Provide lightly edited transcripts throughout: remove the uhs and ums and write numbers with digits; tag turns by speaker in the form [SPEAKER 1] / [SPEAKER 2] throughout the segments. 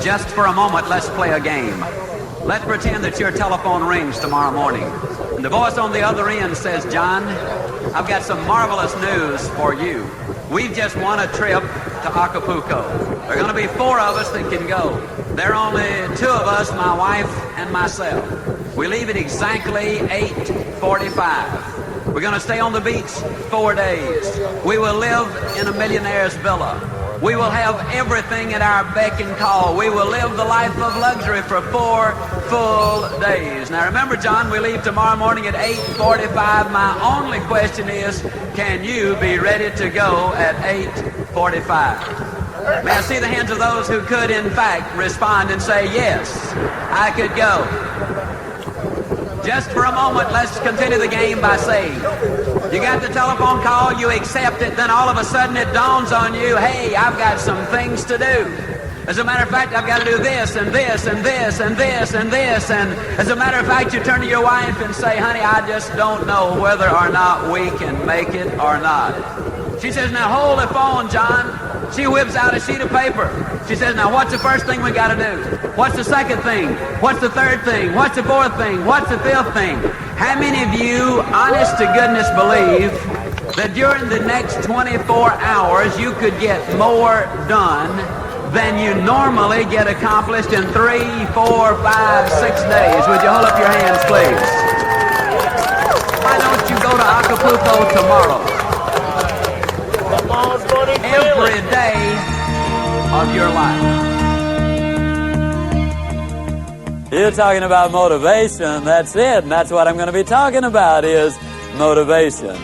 [SPEAKER 1] Just for a moment, let's play a game. Let's pretend that your telephone rings tomorrow morning. The voice on the other end says, John, I've got some marvelous news for you. We've just won a trip to Acapulco. There are going to be 4 of us that can go. There are only 2 of us, my wife and myself. We leave at exactly 8:45. We're going to stay on the beach 4 days. We will live in a millionaire's villa. We will have everything at our beck and call. We will live the life of luxury for 4 full days. Now remember, John, we leave tomorrow morning at 8:45. My only question is, can you be ready to go at 8:45? May I see the hands of those who could, in fact, respond and say, yes, I could go. Just for a moment, let's continue the game by saying, you got the telephone call, you accept it, then all of a sudden it dawns on you, hey, I've got some things to do. As a matter of fact, I've got to do this and this and this and this and this. And as a matter of fact, you turn to your wife and say, honey, I just don't know whether or not we can make it or not. She says, now hold the phone, John. She whips out a sheet of paper. She says, now what's the first thing we got to do? What's the second thing? What's the third thing? What's the fourth thing? What's the fifth thing? How many of you, honest to goodness, believe that during the next 24 hours you could get more done than you normally get accomplished in 3, 4, 5, 6 days? Would you hold up your hands, please? Why don't you go to Acapulco tomorrow? Every day of your life.
[SPEAKER 2] You're talking about motivation. That's it. And that's what I'm going to be talking about is motivation.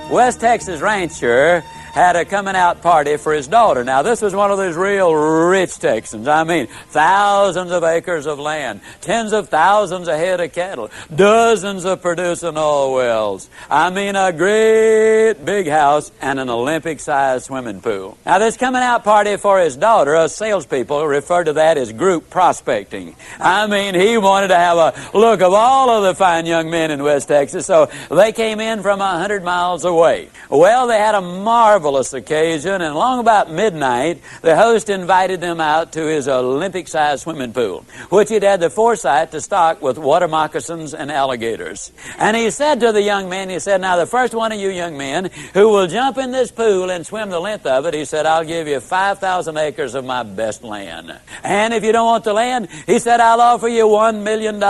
[SPEAKER 2] West Texas rancher had a coming out party for his daughter. Now, this was one of those real rich Texans. I mean, thousands of acres of land, tens of thousands of head of cattle, dozens of producing oil wells. I mean, a great big house and an Olympic-sized swimming pool. Now, this coming out party for his daughter, us salespeople refer to that as group prospecting. I mean, he wanted to have a look of all of the fine young men in West Texas, so they came in from 100 miles away. Well, they had a marvelous occasion, and along about midnight, the host invited them out to his Olympic-sized swimming pool, which he'd had the foresight to stock with water moccasins and alligators. And he said to the young men, he said, now the first one of you young men who will jump in this pool and swim the length of it, he said, I'll give you 5,000 acres of my best land. And if you don't want the land, he said, I'll offer you $1 million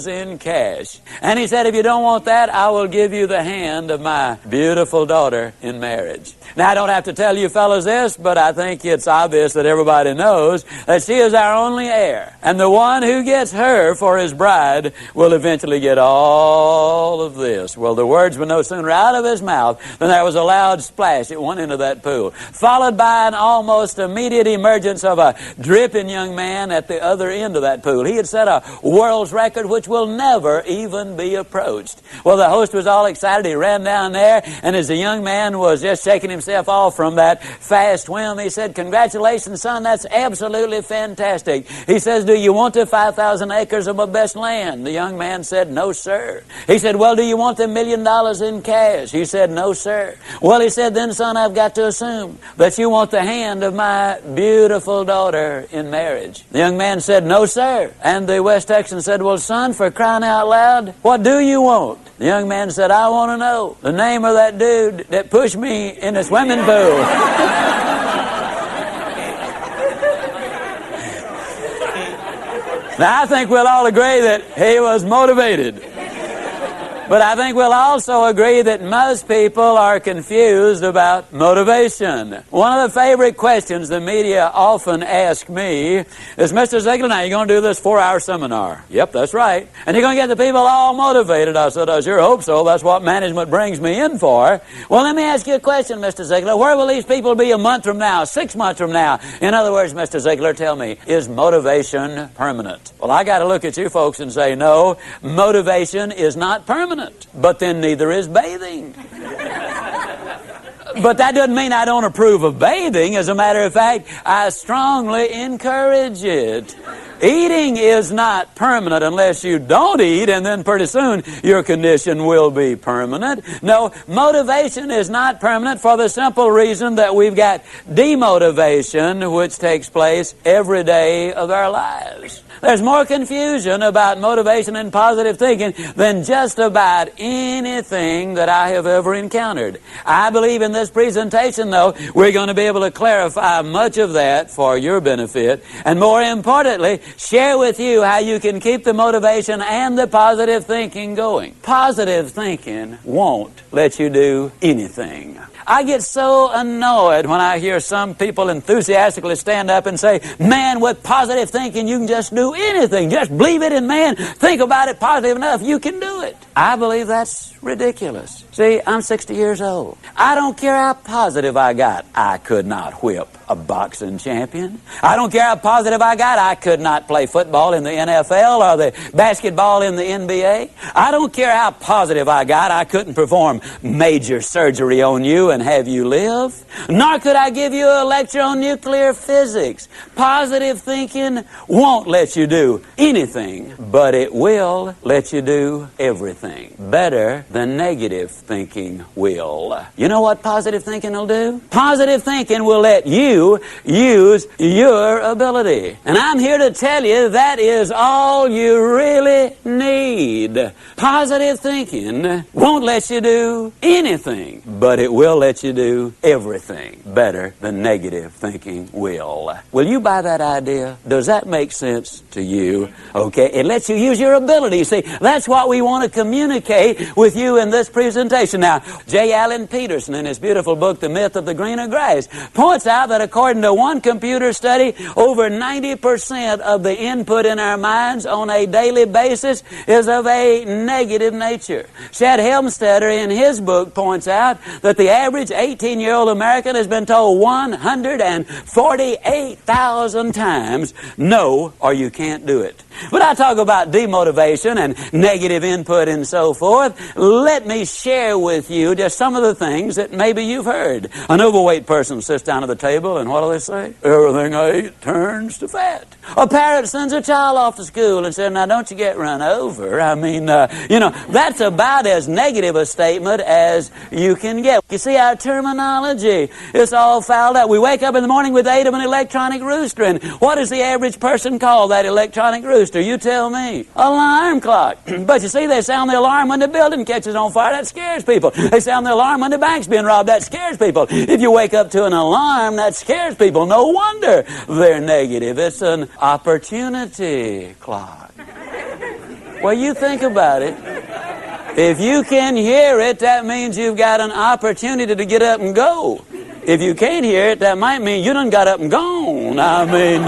[SPEAKER 2] in cash. And he said, if you don't want that, I will give you the hand of my beautiful daughter in marriage. Now, I don't have to tell you fellas this, but I think it's obvious that everybody knows that she is our only heir. And the one who gets her for his bride will eventually get all of this. Well, the words were no sooner out of his mouth than there was a loud splash at one end of that pool, followed by an almost immediate emergence of a dripping young man at the other end of that pool. He had set a world's record which will never even be approached. Well, the host was all excited. He ran down there, and as the young man was just shaking himself off from that fast swim, he said, congratulations, son, that's absolutely fantastic. He says, do you want the 5,000 acres of my best land? The young man said, no, sir. He said, well, do you want the $1 million in cash? He said, no, sir. Well, he said, then, son, I've got to assume that you want the hand of my beautiful daughter in marriage. The young man said, no, sir. And the West Texan said, well, son, for crying out loud, what do you want? The young man said, I want to know the name of that dude that pushed me in the swimming pool. Now, I think we'll all agree that he was motivated. But I think we'll also agree that most people are confused about motivation. One of the favorite questions the media often ask me is, Mr. Ziglar, now you're going to do this 4-hour seminar. Yep, that's right. And you're going to get the people all motivated. I said, I sure hope so. That's what management brings me in for. Well, let me ask you a question, Mr. Ziglar. Where will these people be a month from now, 6 months from now? In other words, Mr. Ziglar, tell me, is motivation permanent? Well, I got to look at you folks and say, no, motivation is not permanent. But then neither is bathing. But that doesn't mean I don't approve of bathing. As a matter of fact, I strongly encourage it. Eating is not permanent unless you don't eat, and then pretty soon your condition will be permanent. No, motivation is not permanent for the simple reason that we've got demotivation, which takes place every day of our lives. There's more confusion about motivation and positive thinking than just about anything that I have ever encountered. I believe in this presentation, though, we're going to be able to clarify much of that for your benefit, and more importantly, share with you how you can keep the motivation and the positive thinking going. Positive thinking won't let you do anything. I get so annoyed when I hear some people enthusiastically stand up and say, man, with positive thinking you can just do anything. Just believe it, and man, think about it positive enough, you can do it. I believe that's ridiculous. See, I'm 60 years old. I don't care how positive I got. I could not whip a boxing champion. I don't care how positive I got. I could not play football in the NFL or the basketball in the NBA. I don't care how positive I got. I couldn't perform major surgery on you and have you live. Nor could I give you a lecture on nuclear physics. Positive thinking won't let you do anything, but it will let you do everything better than negative thinking will. You know what positive thinking will do? Positive thinking will let you use your ability. And I'm here to tell you that is all you really need. Positive thinking won't let you do anything, but it will let you do everything better than negative thinking will. Will you buy that idea? Does that make sense to you? Okay, it lets you use your ability. See, that's what we want to communicate with you in this presentation. Now, J. Allen Peterson, in his beautiful book, The Myth of the Greener Grass, points out that according to one computer study, over 90% of the input in our minds on a daily basis is of a negative nature. Shad Helmstetter, in his book, points out that the average 18-year-old American has been told 148,000 times, no, or you can't do it. When I talk about demotivation and negative input and so forth, let me share with you just some of the things that maybe you've heard. An overweight person sits down at the table and what do they say? Everything I eat turns to fat. A parent sends a child off to school and says, now don't you get run over. I mean, that's about as negative a statement as you can get. You see, our terminology is all fouled up. We wake up in the morning with the aid of an electronic rooster, and what does the average person call that electronic rooster? You tell me. Alarm clock. But you see, they sound the alarm when the building catches on fire. That scares people. They sound the alarm when the bank's being robbed. That scares people. If you wake up to an alarm, that scares people. No wonder they're negative. It's an opportunity clock. Well, you think about it. If you can hear it, that means you've got an opportunity to get up and go. If you can't hear it, that might mean you done got up and gone. I mean,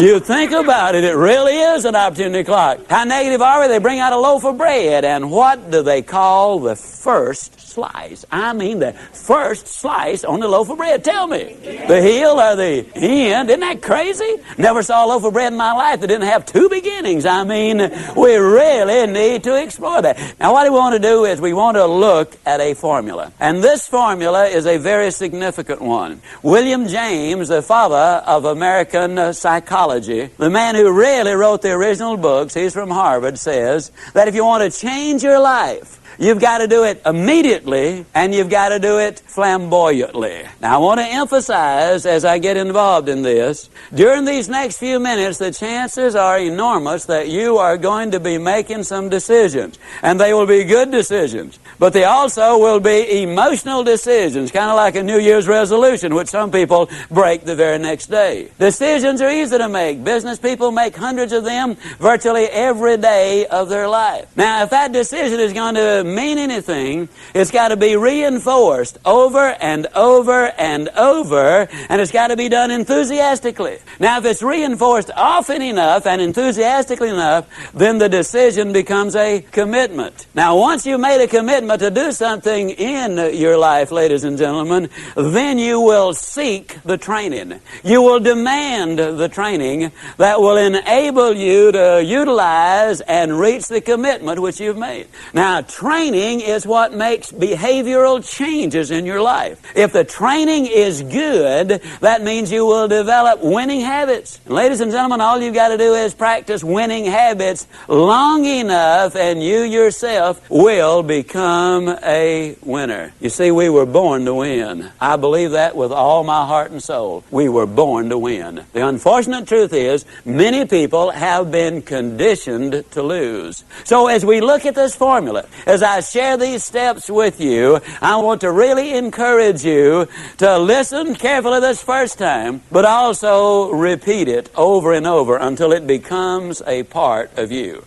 [SPEAKER 2] you think about it, it really is an opportunity clock. How negative are we? They bring out a loaf of bread, and what do they call the first slice? I mean the first slice on the loaf of bread. Tell me. The heel or the end? Isn't that crazy? Never saw a loaf of bread in my life that didn't have two beginnings. I mean, we really need to explore that. Now, what we want to do is we want to look at a formula. And this formula is a very significant one. William James, the father of American psychology, the man who really wrote the original books, he's from Harvard, says that if you want to change your life, you've got to do it immediately, and you've got to do it flamboyantly. Now, I want to emphasize, as I get involved in this, during these next few minutes, the chances are enormous that you are going to be making some decisions. And they will be good decisions. But they also will be emotional decisions, kind of like a New Year's resolution, which some people break the very next day. Decisions are easy to make. Business people make hundreds of them virtually every day of their life. Now, if that decision is going to mean anything, it's got to be reinforced over and over and over, and it's got to be done enthusiastically. Now, if it's reinforced often enough and enthusiastically enough, then the decision becomes a commitment. Now, once you've made a commitment to do something in your life, ladies and gentlemen, then you will seek the training. You will demand the training that will enable you to utilize and reach the commitment which you've made. Now, training is what makes behavioral changes in your life. If the training is good, that means you will develop winning habits. And ladies and gentlemen, all you've got to do is practice winning habits long enough, and you yourself will become a winner. You see, we were born to win. I believe that with all my heart and soul. We were born to win. The unfortunate truth is, many people have been conditioned to lose. So as we look at this formula, as I share these steps with you, I want to really encourage you to listen carefully this first time, but also repeat it over and over until it becomes a part of you.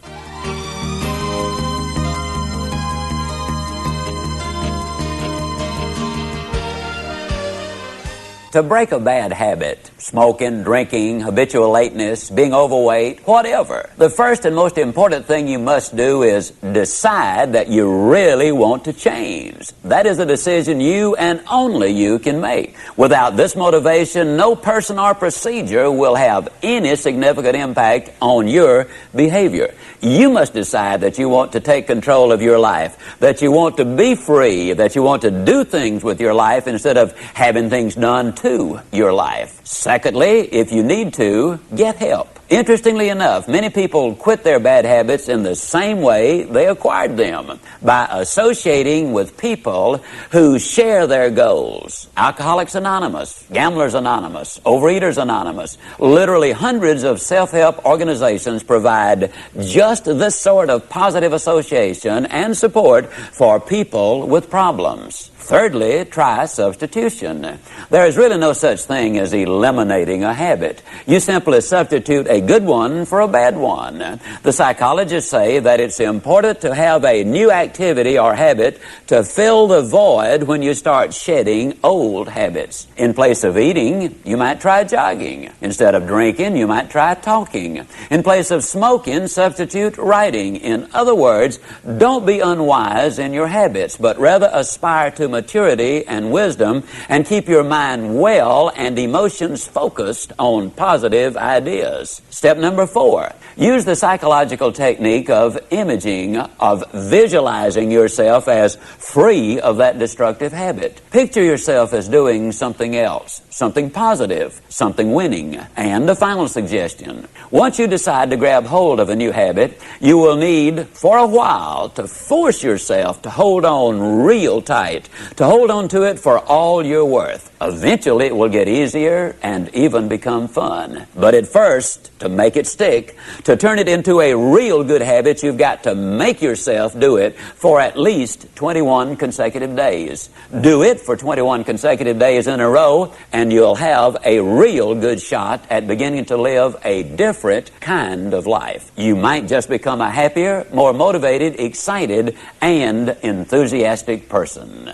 [SPEAKER 2] To break a bad habit, smoking, drinking, habitual lateness, being overweight, whatever, the first and most important thing you must do is decide that you really want to change. That is a decision you and only you can make. Without this motivation, no person or procedure will have any significant impact on your behavior. You must decide that you want to take control of your life, that you want to be free, that you want to do things with your life instead of having things done to your life. Secondly, if you need to, get help. Interestingly enough, many people quit their bad habits in the same way they acquired them, by associating with people who share their goals. Alcoholics Anonymous, Gamblers Anonymous, Overeaters Anonymous, literally hundreds of self-help organizations provide just this sort of positive association and support for people with problems. Thirdly, try substitution. There is really no such thing as eliminating a habit. You simply substitute a good one for a bad one. The psychologists say that it's important to have a new activity or habit to fill the void when you start shedding old habits. In place of eating, you might try jogging. Instead of drinking, you might try talking. In place of smoking, substitute writing. In other words, don't be unwise in your habits, but rather aspire to maturity and wisdom, and keep your mind well and emotions focused on positive ideas. Step number 4, use the psychological technique of imaging, of visualizing yourself as free of that destructive habit. Picture yourself as doing something else, something positive, something winning. And a final suggestion: once you decide to grab hold of a new habit, you will need, for a while, to force yourself to hold on real tight, to hold on to it for all you're worth. Eventually it will get easier and even become fun. But at first, to make it stick, to turn it into a real good habit, you've got to make yourself do it for at least 21 consecutive days. Do it for 21 consecutive days in a row, and you'll have a real good shot at beginning to live a different kind of life. You might just become a happier, more motivated, excited, and enthusiastic person.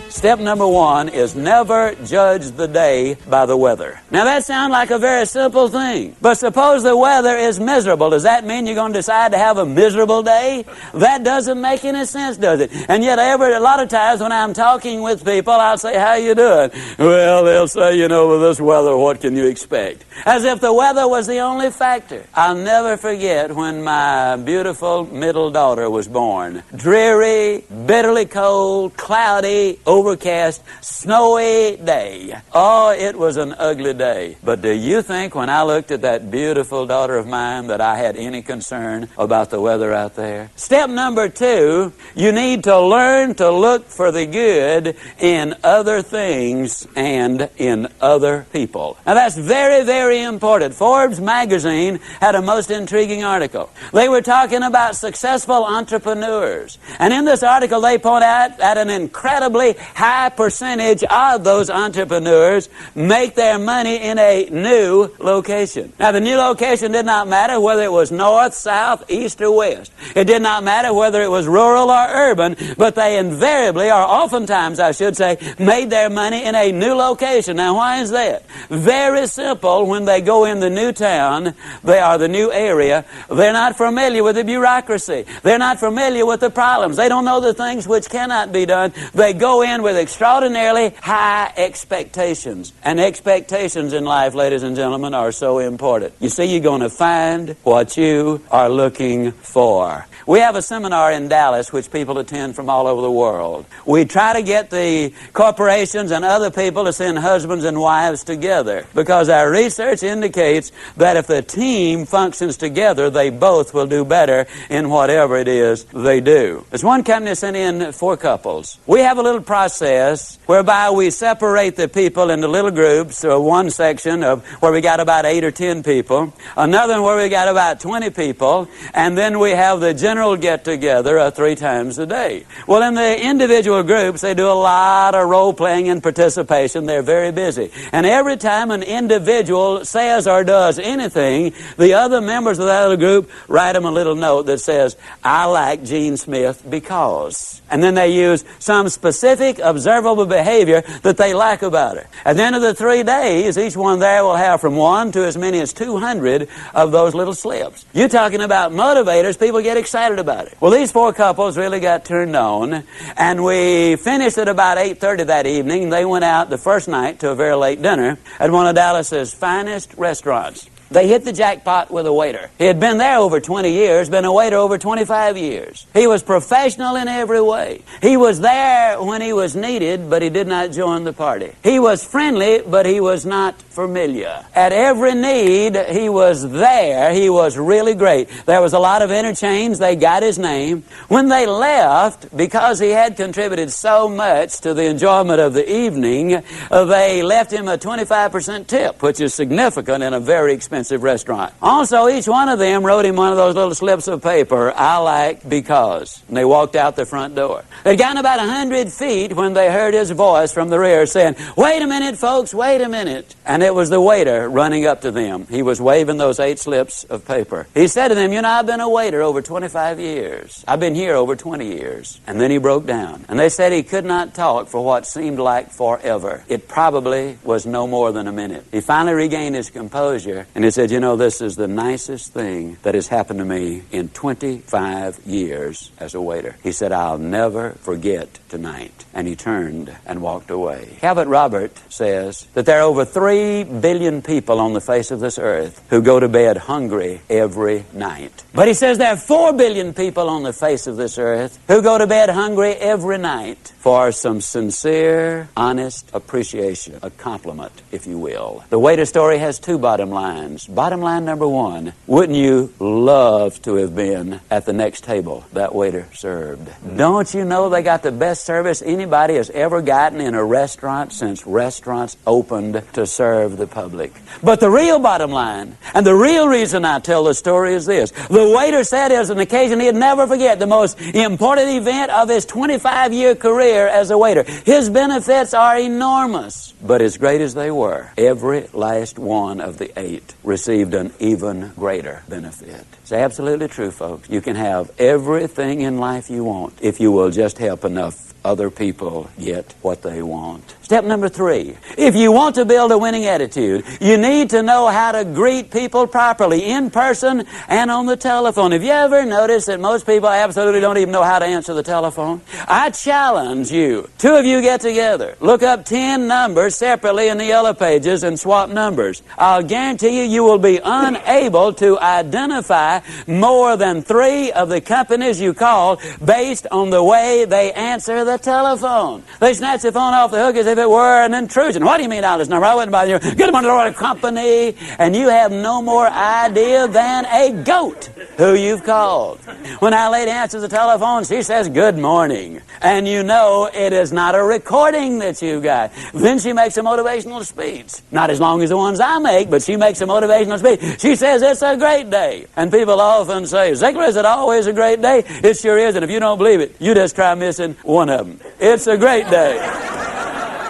[SPEAKER 2] Step number 1 is never judge the day by the weather. Now that sounds like a very simple thing, but suppose the weather is miserable. Does that mean you're going to decide to have a miserable day? That doesn't make any sense, does it? And yet a lot of times when I'm talking with people, I'll say, "How you doing?" Well, they'll say, with this weather, what can you expect? As if the weather was the only factor. I'll never forget when my beautiful middle daughter was born. Dreary, bitterly cold, cloudy, overcast, snowy day. Oh, it was an ugly day. But do you think when I looked at that beautiful daughter of mine that I had any concern about the weather out there? Step number 2, you need to learn to look for the good in other things and in other people. Now that's very, very important. Forbes magazine had a most intriguing article. They were talking about successful entrepreneurs. And in this article they point out that an incredibly high percentage of those entrepreneurs make their money in a new location. Now, the new location did not matter whether it was north, south, east, or west. It did not matter whether it was rural or urban, but they invariably, or oftentimes I should say, made their money in a new location. Now, why is that? Very simple. When they go in the new town, they are the new area, they're not familiar with the bureaucracy. They're not familiar with the problems. They don't know the things which cannot be done. They go in with extraordinarily high expectations. And expectations in life, ladies and gentlemen, are so important. You see, you're going to find what you are looking for. We have a seminar in Dallas which people attend from all over the world. We try to get the corporations and other people to send husbands and wives together because our research indicates that if the team functions together, they both will do better in whatever it is they do. There's one company that sent in 4 couples. We have a little process whereby we separate the people into little groups, or one section of where we got about 8 or 10 people, another one where we got about 20 people, and then we have the general get-together 3 times a day. Well, in the individual groups, they do a lot of role-playing and participation. They're very busy. And every time an individual says or does anything, the other members of that other group write them a little note that says, I like Gene Smith because. And then they use some specific observable behavior that they like about her. At the end of the 3 days, each one there will have from 1 to as many as 200 of those little slips. You're talking about motivators. People get excited about it. Well, these 4 couples really got turned on, and we finished at about 8:30 that evening. They went out the first night to a very late dinner at one of Dallas's finest restaurants. They hit the jackpot with a waiter. He had been there over 20 years, been a waiter over 25 years. He was professional in every way. He was there when he was needed, but he did not join the party. He was friendly, but he was not familiar. At every need, he was there. He was really great. There was a lot of interchange. They got his name. When they left, because he had contributed so much to the enjoyment of the evening, they left him a 25% tip, which is significant in a very expensive restaurant. Also, each one of them wrote him one of those little slips of paper, I like because. And they walked out the front door. They'd gotten about 100 feet when they heard his voice from the rear saying, wait a minute, folks, wait a minute. And it was the waiter running up to them. He was waving those 8 slips of paper. He said to them, you know, I've been a waiter over 25 years. I've been here over 20 years. And then he broke down. And they said he could not talk for what seemed like forever. It probably was no more than a minute. He finally regained his composure, and he said, you know, this is the nicest thing that has happened to me in 25 years as a waiter. He said, I'll never forget tonight. And he turned and walked away. Calvert Robert says that there are over 3 billion people on the face of this earth who go to bed hungry every night. But he says there are 4 billion people on the face of this earth who go to bed hungry every night for some sincere, honest appreciation, a compliment, if you will. The waiter story has 2 bottom lines. Bottom line number 1, wouldn't you love to have been at the next table that waiter served? Don't you know they got the best service anybody has ever gotten in a restaurant since restaurants opened to serve the public? But the real bottom line, and the real reason I tell the story is this. The waiter said it was an occasion he'd never forget, the most important event of his 25-year career as a waiter. His benefits are enormous, but as great as they were, every last one of the 8 received an even greater benefit. It's absolutely true, folks. You can have everything in life you want if you will just help enough other people get what they want. Step number 3, if you want to build a winning attitude, you need to know how to greet people properly, in person and on the telephone. Have you ever noticed that most people absolutely don't even know how to answer the telephone? I challenge you. 2 of you get together. Look up 10 numbers separately in the yellow pages and swap numbers. I'll guarantee you will be unable to identify more than 3 of the companies you call based on the way they answer the telephone. They snatch the phone off the hook as if it were an intrusion. What do you mean all this number? I wouldn't bother you. Get them on the door of the company, and you have no more idea than a goat who you've called. When our lady answers the telephone, she says, good morning. And you know it is not a recording that you got. Then she makes a motivational speech. Not as long as the ones I make, but she makes a motivational speech. She says, it's a great day. And people often say, Ziglar, is it always a great day? It sure is, and if you don't believe it, you just try missing one of them. It's a great day.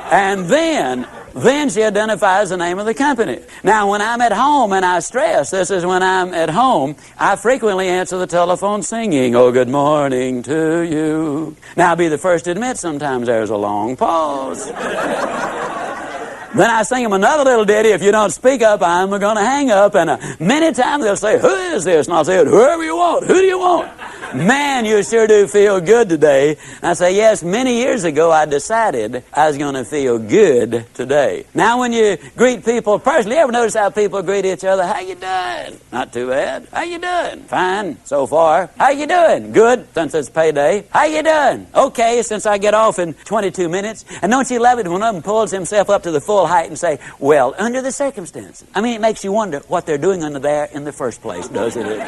[SPEAKER 2] And then she identifies the name of the company. Now, when I'm at home, and I stress, this is when I'm at home, I frequently answer the telephone singing, oh, good morning to you. Now, I'll be the first to admit sometimes there's a long pause. Then I sing them another little ditty, if you don't speak up, I'm going to hang up. And many times they'll say, who is this? And I'll say, whoever you want. Who do you want? Man, you sure do feel good today. And I say, yes, many years ago I decided I was going to feel good today. Now when you greet people personally, you ever notice how people greet each other? How you doing? Not too bad. How you doing? Fine, so far. How you doing? Good, since it's payday. How you doing? Okay, since I get off in 22 minutes. And don't you love it when one of them pulls himself up to the full height and say, well, under the circumstances. I mean, it makes you wonder what they're doing under there in the first place, doesn't it?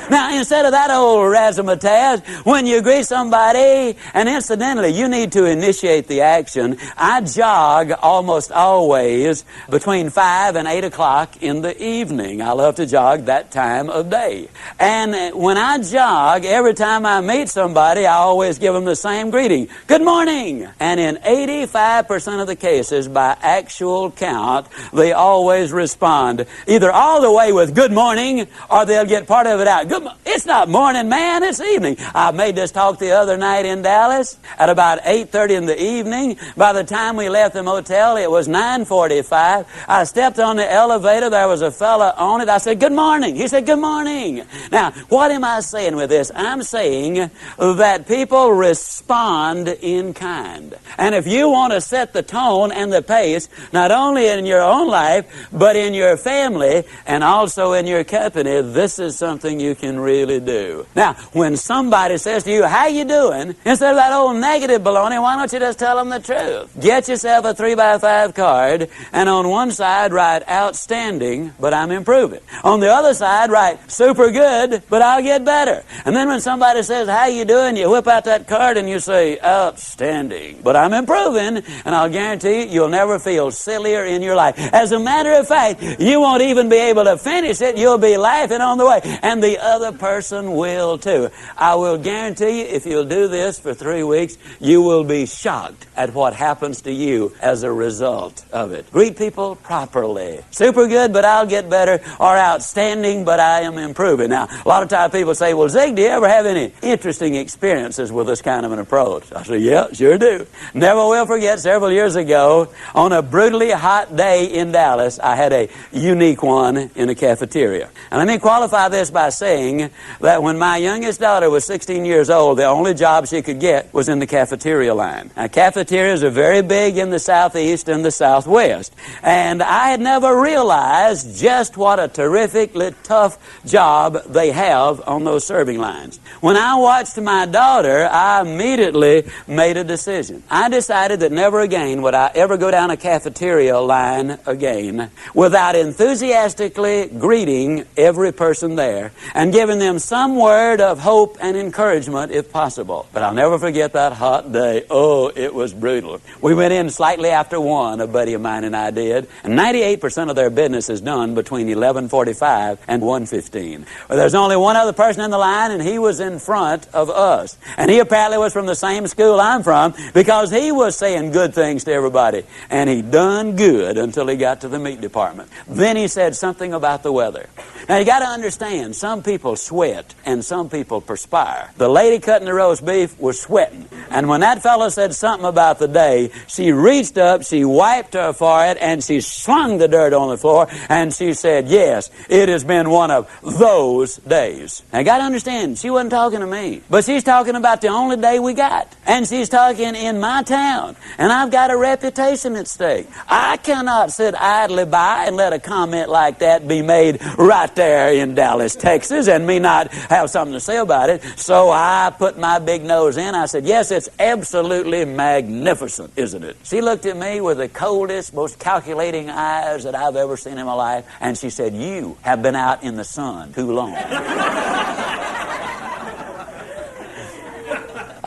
[SPEAKER 2] Now, instead of that old razzmatazz, when you greet somebody, and incidentally, you need to initiate the action. I jog almost always between 5 and 8 o'clock in the evening. I love to jog that time of day. And when I jog, every time I meet somebody, I always give them the same greeting. Good morning! And in 85% of the cases, by actual count, they always respond either all the way with good morning, or they'll get part of it out. It's not morning, man, it's evening. I made this talk the other night in Dallas at about 8:30 in the evening. By the time we left the motel, it was 9:45. I stepped on the elevator. There was a fella on it. I said, good morning. He said, good morning. Now, what am I saying with this? I'm saying that people respond in kind. And if you want to set the tone and the pace, not only in your own life, but in your family and also in your company, this is something you can really do. Now, when somebody says to you, how you doing? Instead of that old negative baloney, why don't you just tell them the truth? Get yourself a 3x5 card, and on one side write outstanding, but I'm improving. On the other side write super good, but I'll get better. And then when somebody says, how you doing? You whip out that card and you say, outstanding, but I'm improving, and I'll guarantee you, you'll never feel sillier in your life. As a matter of fact, you won't even be able to finish it. You'll be laughing on the way, and the other person will too. I will guarantee you, if you'll do this for 3 weeks, you will be shocked at what happens to you as a result of it. Greet people properly. Super good, but I'll get better, or outstanding, but I am improving. Now, a lot of times people say, well, Zig, do you ever have any interesting experiences with this kind of an approach? I say, yeah, sure do. Never will forget, several years ago, on a brutally hot day in Dallas, I had a unique one in a cafeteria. And let me qualify this by saying that when my youngest daughter was 16 years old, the only job she could get was in the cafeteria line. Now, cafeterias are very big in the Southeast and the Southwest. And I had never realized just what a terrifically tough job they have on those serving lines. When I watched my daughter, I immediately made a decision. I decided that never again would I ever go down a cafeteria line again without enthusiastically greeting every person there and giving them some word of hope and encouragement if possible. But I'll never forget that hot day. Oh, it was brutal. We went in slightly after 1, a buddy of mine and I did, and 98% of their business is done between 11:45 and 1:15. Well, there's only one other person in the line, and he was in front of us. And he apparently was from the same school I'm from, because he was saying good things to everybody. And he done good until he got to the meat department. Then he said something about the weather. Now, you got to understand, some people sweat and some people perspire. The lady cutting the roast beef was sweating. And when that fellow said something about the day, she reached up, she wiped her forehead, and she slung the dirt on the floor, and she said, yes, it has been one of those days. Now, you got to understand, she wasn't talking to me, but she's talking about the only day we got. And she's talking in my town. And I've got a reputation at stake. I cannot sit idly by and let a comment like that be made right there in Dallas, Texas, and me not have something to say about it. So I put my big nose in. I said, yes, it's absolutely magnificent, isn't it? She looked at me with the coldest, most calculating eyes that I've ever seen in my life, and she said, you have been out in the sun too long.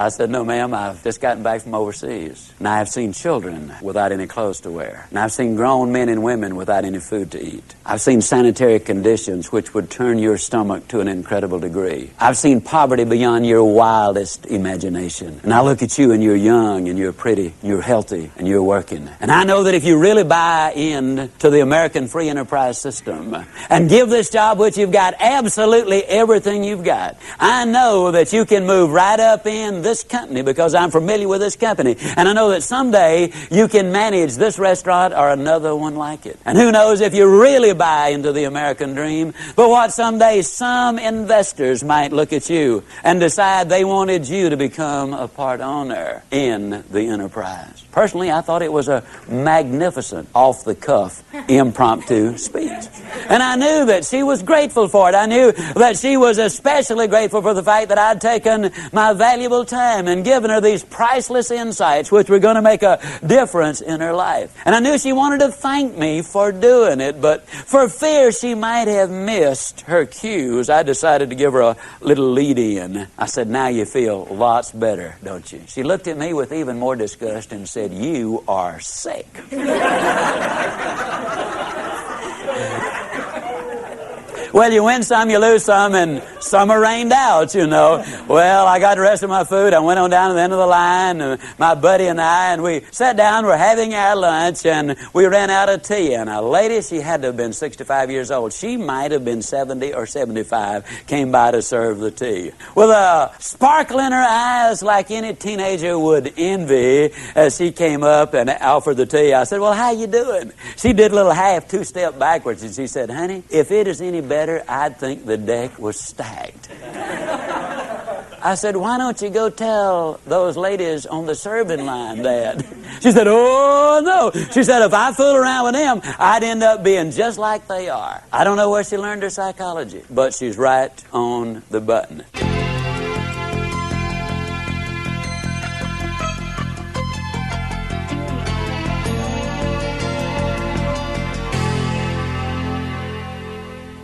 [SPEAKER 2] I said, no, ma'am, I've just gotten back from overseas. And I have seen children without any clothes to wear. And I've seen grown men and women without any food to eat. I've seen sanitary conditions which would turn your stomach to an incredible degree. I've seen poverty beyond your wildest imagination. And I look at you and you're young and you're pretty, and you're healthy, and you're working. And I know that if you really buy in to the American free enterprise system and give this job which you've got absolutely everything you've got, I know that you can move right up in this company because I'm familiar with this company. And I know that someday you can manage this restaurant or another one like it. And who knows if you really buy into the American dream, but what someday some investors might look at you and decide they wanted you to become a part owner in the enterprise. Personally, I thought it was a magnificent, off-the-cuff, impromptu speech. And I knew that she was grateful for it. I knew that she was especially grateful for the fact that I'd taken my valuable time and given her these priceless insights which were going to make a difference in her life. And I knew she wanted to thank me for doing it, but for fear she might have missed her cues, I decided to give her a little lead-in. I said, "Now you feel lots better, don't you?" She looked at me with even more disgust and said, "You are sick." Well, you win some, you lose some, and some are rained out, you know. Well, I got the rest of my food. I went on down to the end of the line, my buddy and I, and we sat down. We're having our lunch, and we ran out of tea. And a lady, she had to have been 65 years old. She might have been 70 or 75, came by to serve the tea. With a sparkle in her eyes like any teenager would envy, as she came up and offered the tea, I said, "Well, how you doing?" She did a little two-step backwards, and she said, "Honey, if it is any better, I'd think the deck was stacked." I said, "Why don't you go tell those ladies on the serving line that?" She said, "Oh, no." She said, "If I fool around with them, I'd end up being just like they are." I don't know where she learned her psychology, but she's right on the button.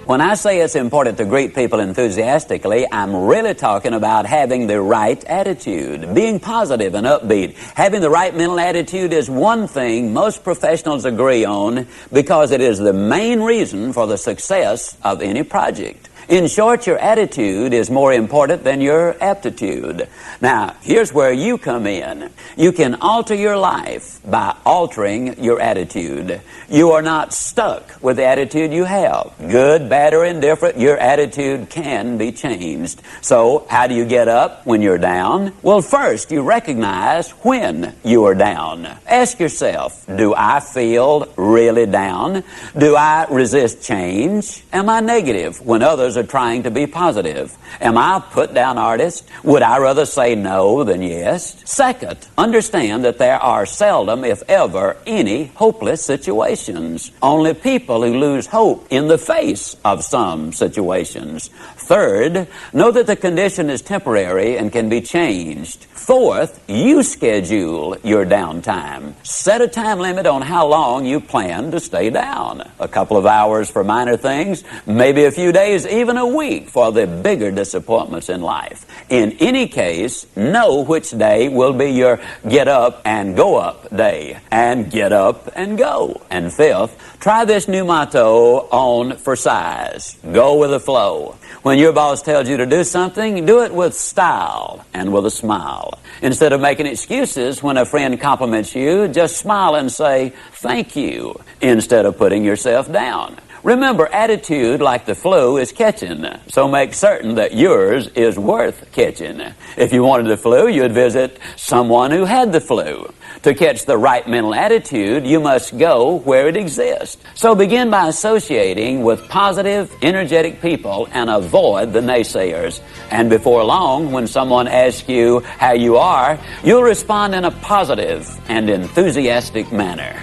[SPEAKER 2] When I say it's important to greet people enthusiastically, I'm really talking about having the right attitude, being positive and upbeat. Having the right mental attitude is one thing most professionals agree on because it is the main reason for the success of any project. In short, your attitude is more important than your aptitude. Now, here's where you come in. You can alter your life by altering your attitude. You are not stuck with the attitude you have. Good, bad, or indifferent, your attitude can be changed. So, how do you get up when you're down? Well, first, you recognize when you are down. Ask yourself, do I feel really down? Do I resist change? Am I negative when others are trying to be positive? Am I a put-down artist? Would I rather say no than yes? Second, understand that there are seldom, if ever, any hopeless situations. Only people who lose hope in the face of some situations. Third, know that the condition is temporary and can be changed. Fourth, you schedule your downtime. Set a time limit on how long you plan to stay down. A couple of hours for minor things, maybe a few days, even a week for the bigger disappointments in life. In any case, know which day will be your get up and go up day, and get up and go. And fifth, try this new motto on for size. Go with the flow. When your boss tells you to do something, do it with style and with a smile. Instead of making excuses when a friend compliments you, just smile and say, "Thank you," instead of putting yourself down. Remember, attitude, like the flu, is catching, so make certain that yours is worth catching. If you wanted the flu, you'd visit someone who had the flu. To catch the right mental attitude, you must go where it exists. So begin by associating with positive, energetic people and avoid the naysayers. And before long, when someone asks you how you are, you'll respond in a positive and enthusiastic manner.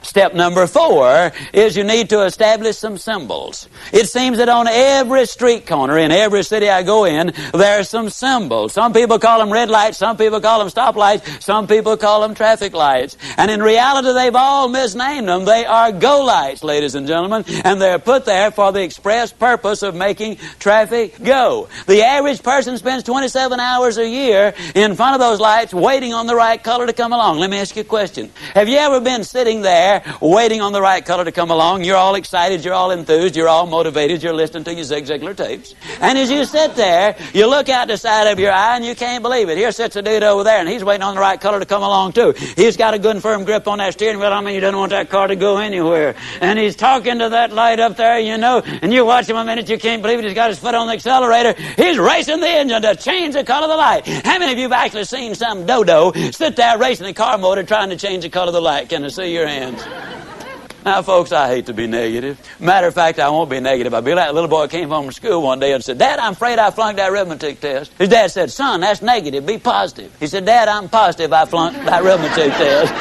[SPEAKER 2] Step number 4 is you need to establish some symbols. It seems that on every street corner in every city I go in, there are some symbols. Some people call them red lights, some people call them stoplights, some people call them traffic lights. And in reality, they've all misnamed them. They are go lights, ladies and gentlemen, and they're put there for the express purpose of making traffic go. The average person spends 27 hours a year in front of those lights waiting on the right color to come along. Let me ask you a question. Have you ever been sitting there waiting on the right color to come along. You're all excited, you're all enthused, you're all motivated, you're listening to your Zig Ziglar tapes. And as you sit there, you look out the side of your eye and you can't believe it. Here sits a dude over there and he's waiting on the right color to come along too. He's got a good and firm grip on that steering wheel. I mean, he doesn't want that car to go anywhere. And he's talking to that light up there, you know, and you watch him a minute, you can't believe it. He's got his foot on the accelerator. He's racing the engine to change the color of the light. How many of you have actually seen some dodo sit there racing the car motor trying to change the color of the light? Can I see your hands? Now, folks, I hate to be negative. Matter of fact, I won't be negative. I'll be like a little boy came home from school one day and said, Dad, I'm afraid I flunked that arithmetic test. His dad said, son, that's negative. Be positive. He said, Dad, I'm positive I flunked that arithmetic test.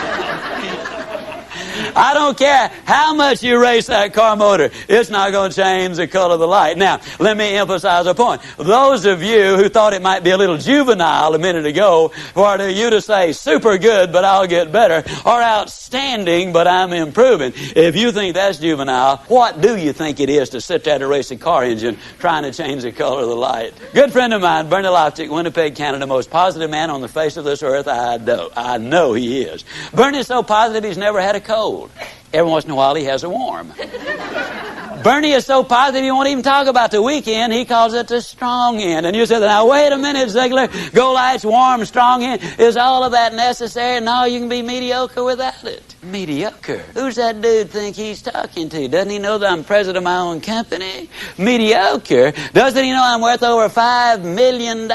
[SPEAKER 2] I don't care how much you race that car motor. It's not going to change the color of the light. Now, let me emphasize a point. Those of you who thought it might be a little juvenile a minute ago for you to say super good, but I'll get better, or outstanding, but I'm improving. If you think that's juvenile, what do you think it is to sit there to race a car engine trying to change the color of the light? Good friend of mine, Bernie Loftic, Winnipeg, Canada, most positive man on the face of this earth. I know he is. Bernie's so positive he's never had a cold. Every once in a while he has a warm. Bernie is so positive he won't even talk about the weekend. He calls it the strong end. And you say, now wait a minute, Ziglar. Go lights, warm, strong end. Is all of that necessary? No, you can be mediocre without it. Mediocre? Who's that dude think he's talking to? Doesn't he know that I'm president of my own company? Mediocre? Doesn't he know I'm worth over $5 million?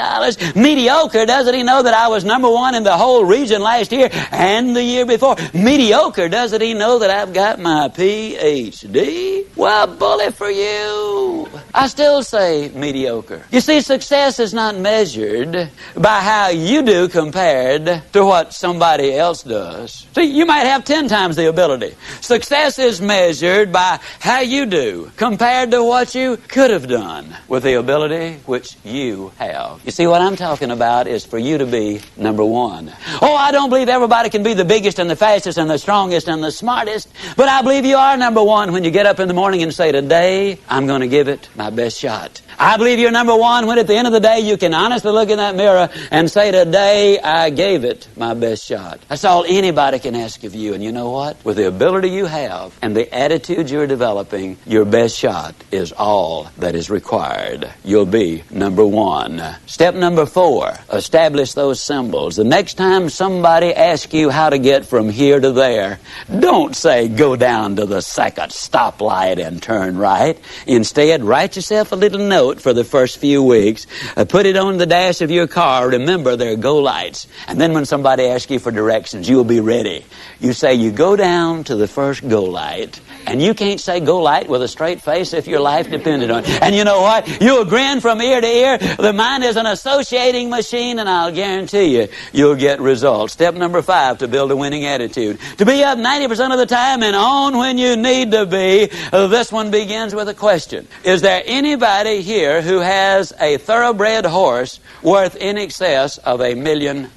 [SPEAKER 2] Mediocre? Doesn't he know that I was #1 in the whole region last year and the year before? Mediocre? Doesn't he know that I've got my PhD? Well, bully for you. I still say mediocre. You see, success is not measured by how you do compared to what somebody else does. See, you might have 10 times the ability. Success is measured by how you do compared to what you could have done with the ability which you have. You see, what I'm talking about is for you to be #1. Oh, I don't believe everybody can be the biggest and the fastest and the strongest and the smartest, but I believe you are #1 when you get up in the morning and say, today, I'm going to give it my best shot. I believe you're #1 when at the end of the day you can honestly look in that mirror and say, today, I gave it my best shot. That's all anybody can ask of you. And you know what? With the ability you have and the attitude you're developing, your best shot is all that is required. You'll be #1. Step number 4, establish those symbols. The next time somebody asks you how to get from here to there, don't say, go down to the second stoplight and turn right. Instead, write yourself a little note for the first few weeks. Put it on the dash of your car. Remember, there are go lights. And then when somebody asks you for directions, you'll be ready. You say, you go down to the first go light. And you can't say go light with a straight face if your life depended on it. And you know what? You'll grin from ear to ear. The mind is an associating machine, and I'll guarantee you, you'll get results. Step number 5, to build a winning attitude. To be up 90% of the time and on when you need to be. This one begins with a question. Is there anybody here who has a thoroughbred horse worth in excess of $1 million?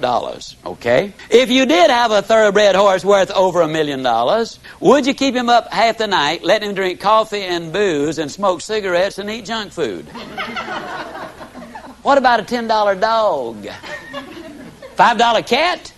[SPEAKER 2] Okay? If you did have a thoroughbred horse worth over $1 million, would you keep him up half the night, let him drink coffee and booze and smoke cigarettes and eat junk food? What about a $10 dog? $5 cat?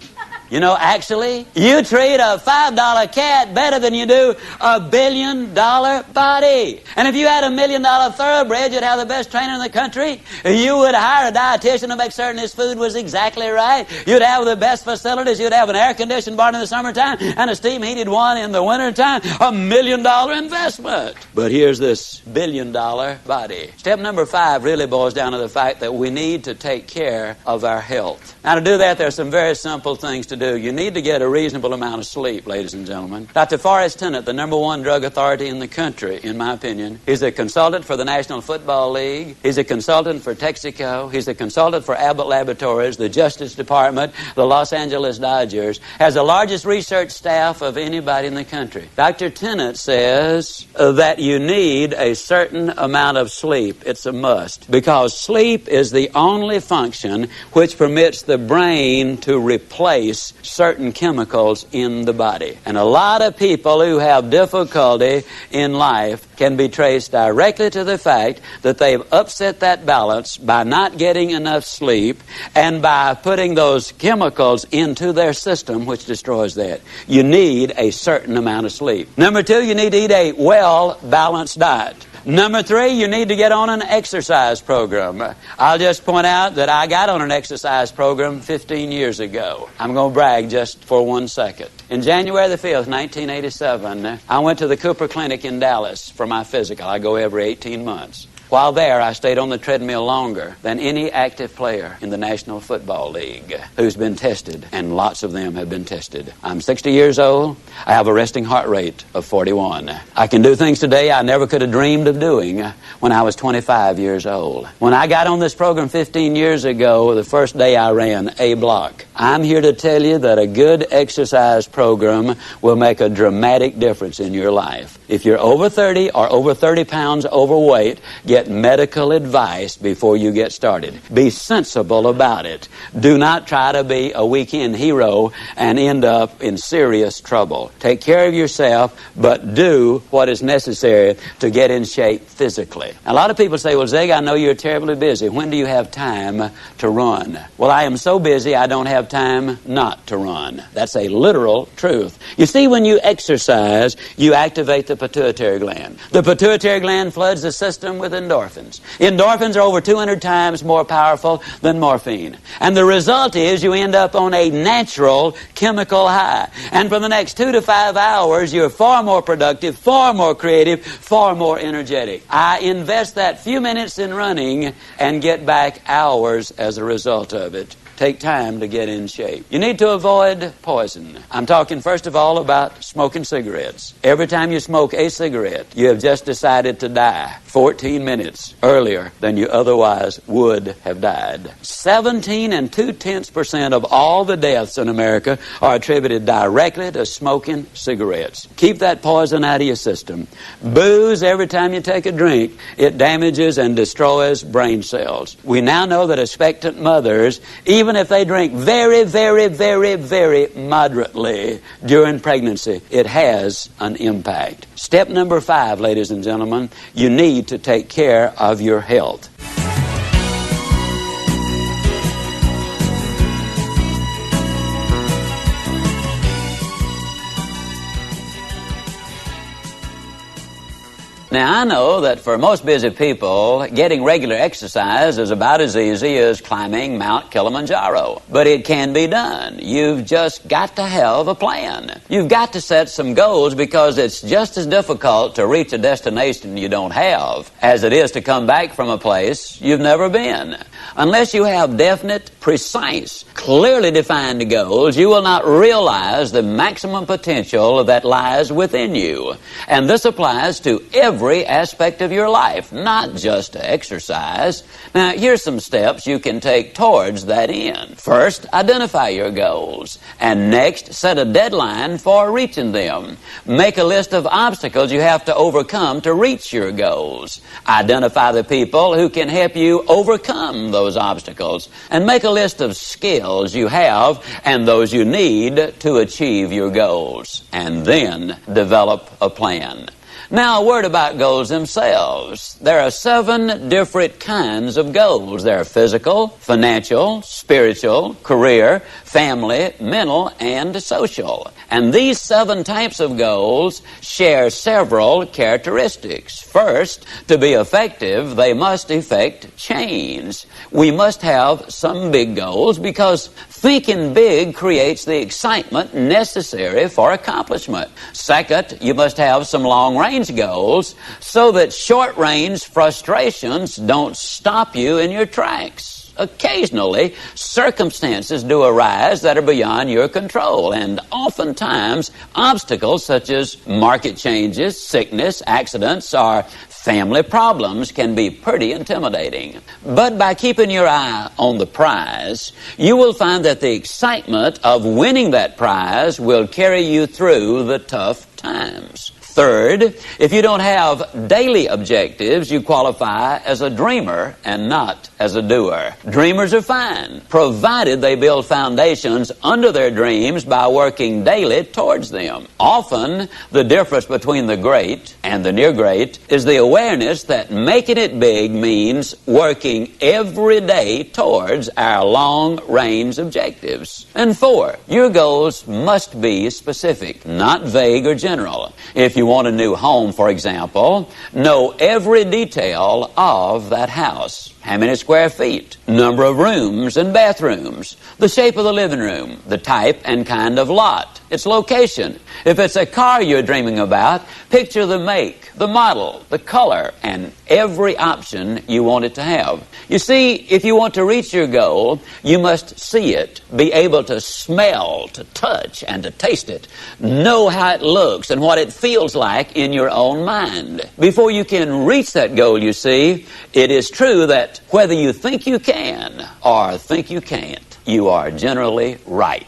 [SPEAKER 2] You know, actually, you treat a $5 cat better than you do a $1 billion body. And if you had $1 million thoroughbred, you'd have the best trainer in the country. You would hire a dietitian to make certain his food was exactly right. You'd have the best facilities. You'd have an air-conditioned barn in the summertime and a steam-heated one in the wintertime. $1 million investment. But here's this $1 billion body. Step number 5 really boils down to the fact that we need to take care of our health. Now, to do that, there are some very simple things to do. You need to get a reasonable amount of sleep, ladies and gentlemen. Dr. Forrest Tennant, the #1 drug authority in the country, in my opinion, is a consultant for the National Football League. He's a consultant for Texaco. He's a consultant for Abbott Laboratories, the Justice Department, the Los Angeles Dodgers. Has the largest research staff of anybody in the country. Dr. Tennant says that you need a certain amount of sleep. It's a must, because sleep is the only function which permits the brain to replace affects certain chemicals in the body. And a lot of people who have difficulty in life can be traced directly to the fact that they've upset that balance by not getting enough sleep and by putting those chemicals into their system, which destroys that. You need a certain amount of sleep. Number 2, you need to eat a well-balanced diet. Number 3, you need to get on an exercise program. I'll just point out that I got on an exercise program 15 years ago. I'm going to brag just for 1 second. In January the 5th, 1987, I went to the Cooper Clinic in Dallas for my physical. I go every 18 months. While there, I stayed on the treadmill longer than any active player in the National Football League who's been tested, and lots of them have been tested. I'm 60 years old. I have a resting heart rate of 41. I can do things today I never could have dreamed of doing when I was 25 years old. When I got on this program 15 years ago, the first day I ran a block. I'm here to tell you that a good exercise program will make a dramatic difference in your life. If you're over 30 or over 30 pounds overweight, get medical advice before you get started. Be sensible about it. Do not try to be a weekend hero and end up in serious trouble. Take care of yourself, but do what is necessary to get in shape physically. A lot of people say, well, Zig, I know you're terribly busy. When do you have time to run? Well, I am so busy I don't have time not to run. That's a literal truth. You see, when you exercise, you activate the pituitary gland. The pituitary gland floods the system with endorphins. Endorphins are over 200 times more powerful than morphine. And the result is you end up on a natural chemical high. And for the next 2 to 5 hours, you're far more productive, far more creative, far more energetic. I invest that few minutes in running and get back hours as a result of it. Take time to get in shape. You need to avoid poison. I'm talking first of all about smoking cigarettes. Every time you smoke a cigarette, you have just decided to die 14 minutes earlier than you otherwise would have died. 17 2/10% of all the deaths in America are attributed directly to smoking cigarettes. Keep that poison out of your system. Booze, every time you take a drink, it damages and destroys brain cells. We now know that expectant mothers, even if they drink very, very, very, very moderately during pregnancy, it has an impact. Step number 5, ladies and gentlemen, you need to take care of your health. Now, I know that for most busy people, getting regular exercise is about as easy as climbing Mount Kilimanjaro. But it can be done. You've just got to have a plan. You've got to set some goals, because it's just as difficult to reach a destination you don't have as it is to come back from a place you've never been. Unless you have definite, precise, clearly defined goals, you will not realize the maximum potential that lies within you. And this applies to every aspect of your life, not just to exercise. Now, here's some steps you can take towards that end. First, identify your goals. And next, set a deadline for reaching them. Make a list of obstacles you have to overcome to reach your goals. Identify the people who can help you overcome those obstacles. And make a list of skills you have and those you need to achieve your goals. And then develop a plan. Now, a word about goals themselves. There are 7 different kinds of goals. There are physical, financial, spiritual, career, family, mental, and social. And these 7 types of goals share several characteristics. First, to be effective, they must effect change. We must have some big goals, because thinking big creates the excitement necessary for accomplishment. Second, you must have some long-range goals so that short-range frustrations don't stop you in your tracks. Occasionally, circumstances do arise that are beyond your control, and oftentimes obstacles such as market changes, sickness, accidents, or family problems can be pretty intimidating. But by keeping your eye on the prize, you will find that the excitement of winning that prize will carry you through the tough times. Third, if you don't have daily objectives, you qualify as a dreamer and not as a doer. Dreamers are fine, provided they build foundations under their dreams by working daily towards them. Often, the difference between the great and the near great is the awareness that making it big means working every day towards our long-range objectives. And four, your goals must be specific, not vague or general. If you want a new home, for example, know every detail of that house. How many square feet, number of rooms and bathrooms, the shape of the living room, the type and kind of lot, its location. If it's a car you're dreaming about, picture the make, the model, the color, and every option you want it to have. You see, if you want to reach your goal, you must see it, be able to smell, to touch, and to taste it. Know how it looks and what it feels like in your own mind. Before you can reach that goal, you see, it is true that whether you think you can or think you can't, you are generally right.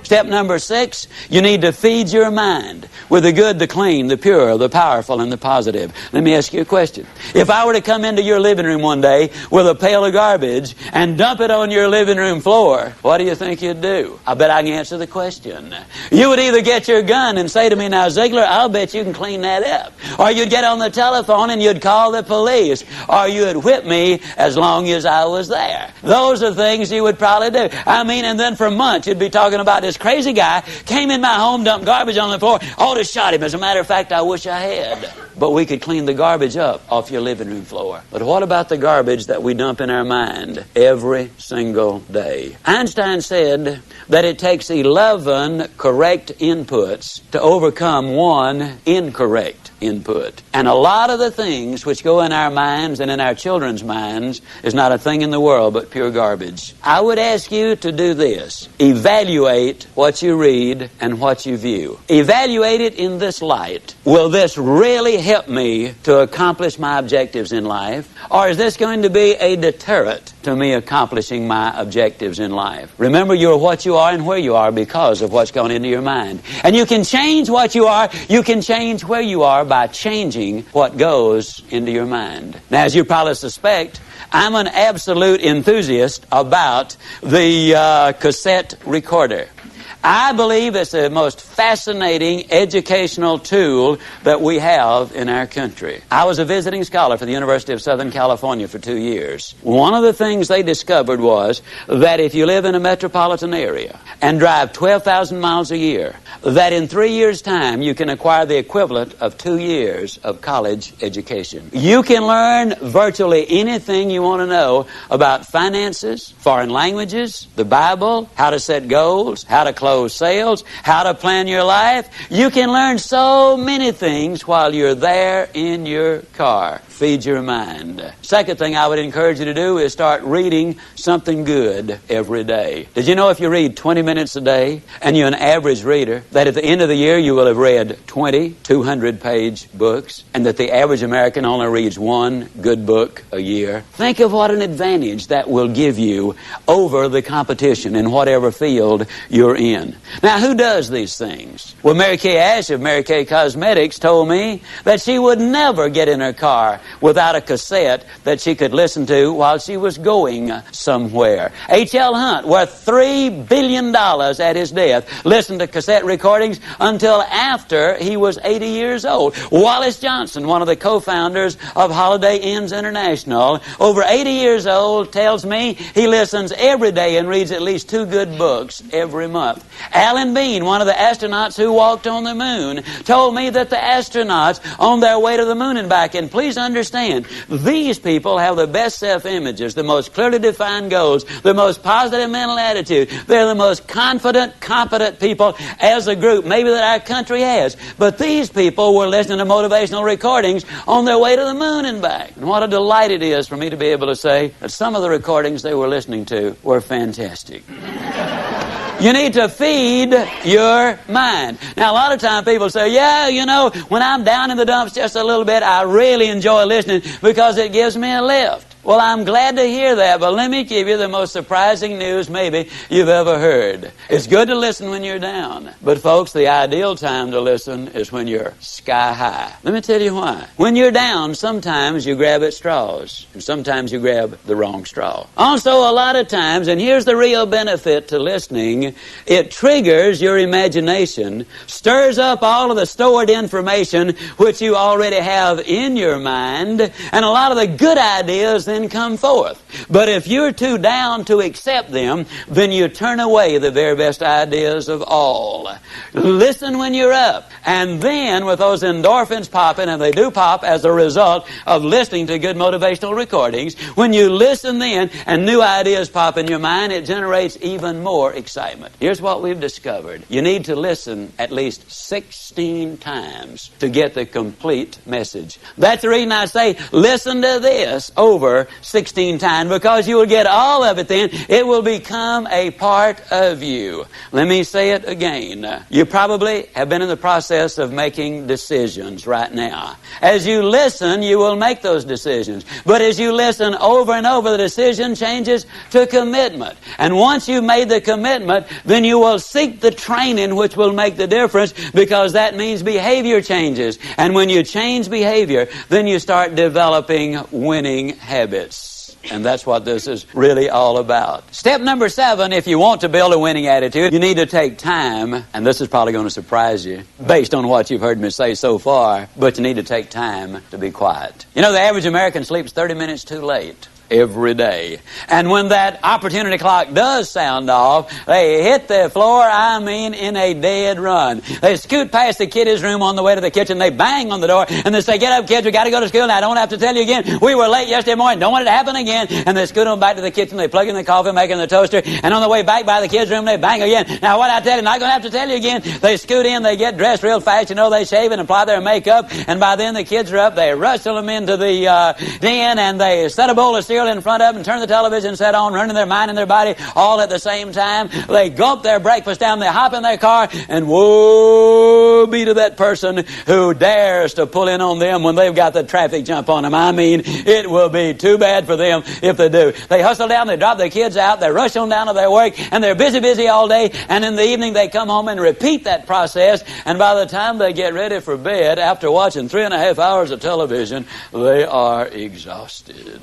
[SPEAKER 2] Step number 6, you need to feed your mind with the good, the clean, the pure, the powerful, and the positive. Let me ask you a question. If I were to come into your living room one day with a pail of garbage and dump it on your living room floor, what do you think you'd do? I bet I can answer the question. You would either get your gun and say to me, "Now, Ziglar, I'll bet you can clean that up." Or you'd get on the telephone and you'd call the police. Or you'd whip me as long as I was there. Those are things you would probably do. And then for months you'd be talking about this crazy guy came in my home, dumped garbage on the floor. Ought to shot him. As a matter of fact, I wish I had. But we could clean the garbage up off your living room floor. But what about the garbage that we dump in our mind every single day? Einstein said that it takes 11 correct inputs to overcome one incorrect input. And a lot of the things which go in our minds and in our children's minds is not a thing in the world but pure garbage. I would ask you to do this. Evaluate what you read and what you view. Evaluate it in this light. Will this really help me to accomplish my objectives in life? Or is this going to be a deterrent to me accomplishing my objectives in life? Remember, you're what you are and where you are because of what's gone into your mind. And you can change what you are, you can change where you are by changing what goes into your mind. Now, as you probably suspect, I'm an absolute enthusiast about the cassette recorder. I believe it's the most fascinating educational tool that we have in our country. I was a visiting scholar for the University of Southern California for 2 years. One of the things they discovered was that if you live in a metropolitan area and drive 12,000 miles a year, that in 3 years' time you can acquire the equivalent of 2 years of college education. You can learn virtually anything you want to know about finances, foreign languages, the Bible, how to set goals, how to close sales, how to plan your life. You can learn so many things while you're there in your car. Feed your mind. Second thing I would encourage you to do is start reading something good every day. Did you know if you read 20 minutes a day and you're an average reader, that at the end of the year you will have read 20 200-page books, and that the average American only reads one good book a year? Think of what an advantage that will give you over the competition in whatever field you're in. Now, who does these things? Well, Mary Kay Ash of Mary Kay Cosmetics told me that she would never get in her car without a cassette that she could listen to while she was going somewhere. H.L. Hunt, worth $3 billion at his death, listened to cassette recordings until after he was 80 years old. Wallace Johnson, one of the co-founders of Holiday Inns International, over 80 years old, tells me he listens every day and reads at least 2 good books every month. Alan Bean, one of the astronauts who walked on the moon, told me that the astronauts on their way to the moon and back, and please understand, these people have the best self-images, the most clearly defined goals, the most positive mental attitude. They're the most confident, competent people as a group maybe that our country has. But these people were listening to motivational recordings on their way to the moon and back. And what a delight it is for me to be able to say that some of the recordings they were listening to were fantastic. You need to feed your mind. Now, a lot of times people say, yeah, you know, when I'm down in the dumps just a little bit, I really enjoy listening because it gives me a lift. Well, I'm glad to hear that, but let me give you the most surprising news maybe you've ever heard. It's good to listen when you're down. But folks, the ideal time to listen is when you're sky high. Let me tell you why. When you're down, sometimes you grab at straws, and sometimes you grab the wrong straw. Also, a lot of times, and here's the real benefit to listening, it triggers your imagination, stirs up all of the stored information which you already have in your mind, and a lot of the good ideas then come forth. But if you're too down to accept them, then you turn away the very best ideas of all. Listen when you're up. And then with those endorphins popping, and they do pop as a result of listening to good motivational recordings, when you listen then and new ideas pop in your mind, it generates even more excitement. Here's what we've discovered. You need to listen at least 16 times to get the complete message. That's the reason I say listen to this over 16 times, because you will get all of it then. It will become a part of you. Let me say it again. You probably have been in the process of making decisions right now. As you listen, you will make those decisions. But as you listen over and over, the decision changes to commitment. And once you've made the commitment, then you will seek the training which will make the difference, because that means behavior changes. And when you change behavior, then you start developing winning habits. And that's what this is really all about. Step number 7, if you want to build a winning attitude, you need to take time, and this is probably going to surprise you based on what you've heard me say so far, but you need to take time to be quiet. You know, the average American sleeps 30 minutes too late every day. And when that opportunity clock does sound off, they hit the floor, I mean, in a dead run. They scoot past the kiddies' room on the way to the kitchen, they bang on the door, and they say, get up, kids, we got to go to school. Now, I don't have to tell you again, we were late yesterday morning, don't want it to happen again. And they scoot on back to the kitchen, they plug in the coffee maker in the toaster, and on the way back by the kids' room, they bang again. Now, what I tell you, not going to have to tell you again. They scoot in, they get dressed real fast, you know, they shave and apply their makeup, and by then the kids are up, they rustle them into the den, and they set a bowl of cereal in front of them and turn the television set on, running their mind and their body all at the same time. They gulp their breakfast down, they hop in their car, and woe be to that person who dares to pull in on them when they've got the traffic jump on them. I mean, it will be too bad for them if they do. They hustle down, they drop their kids out, they rush on down to their work, and they're busy all day, and in the evening they come home and repeat that process, and by the time they get ready for bed, after watching 3.5 hours of television, they are exhausted.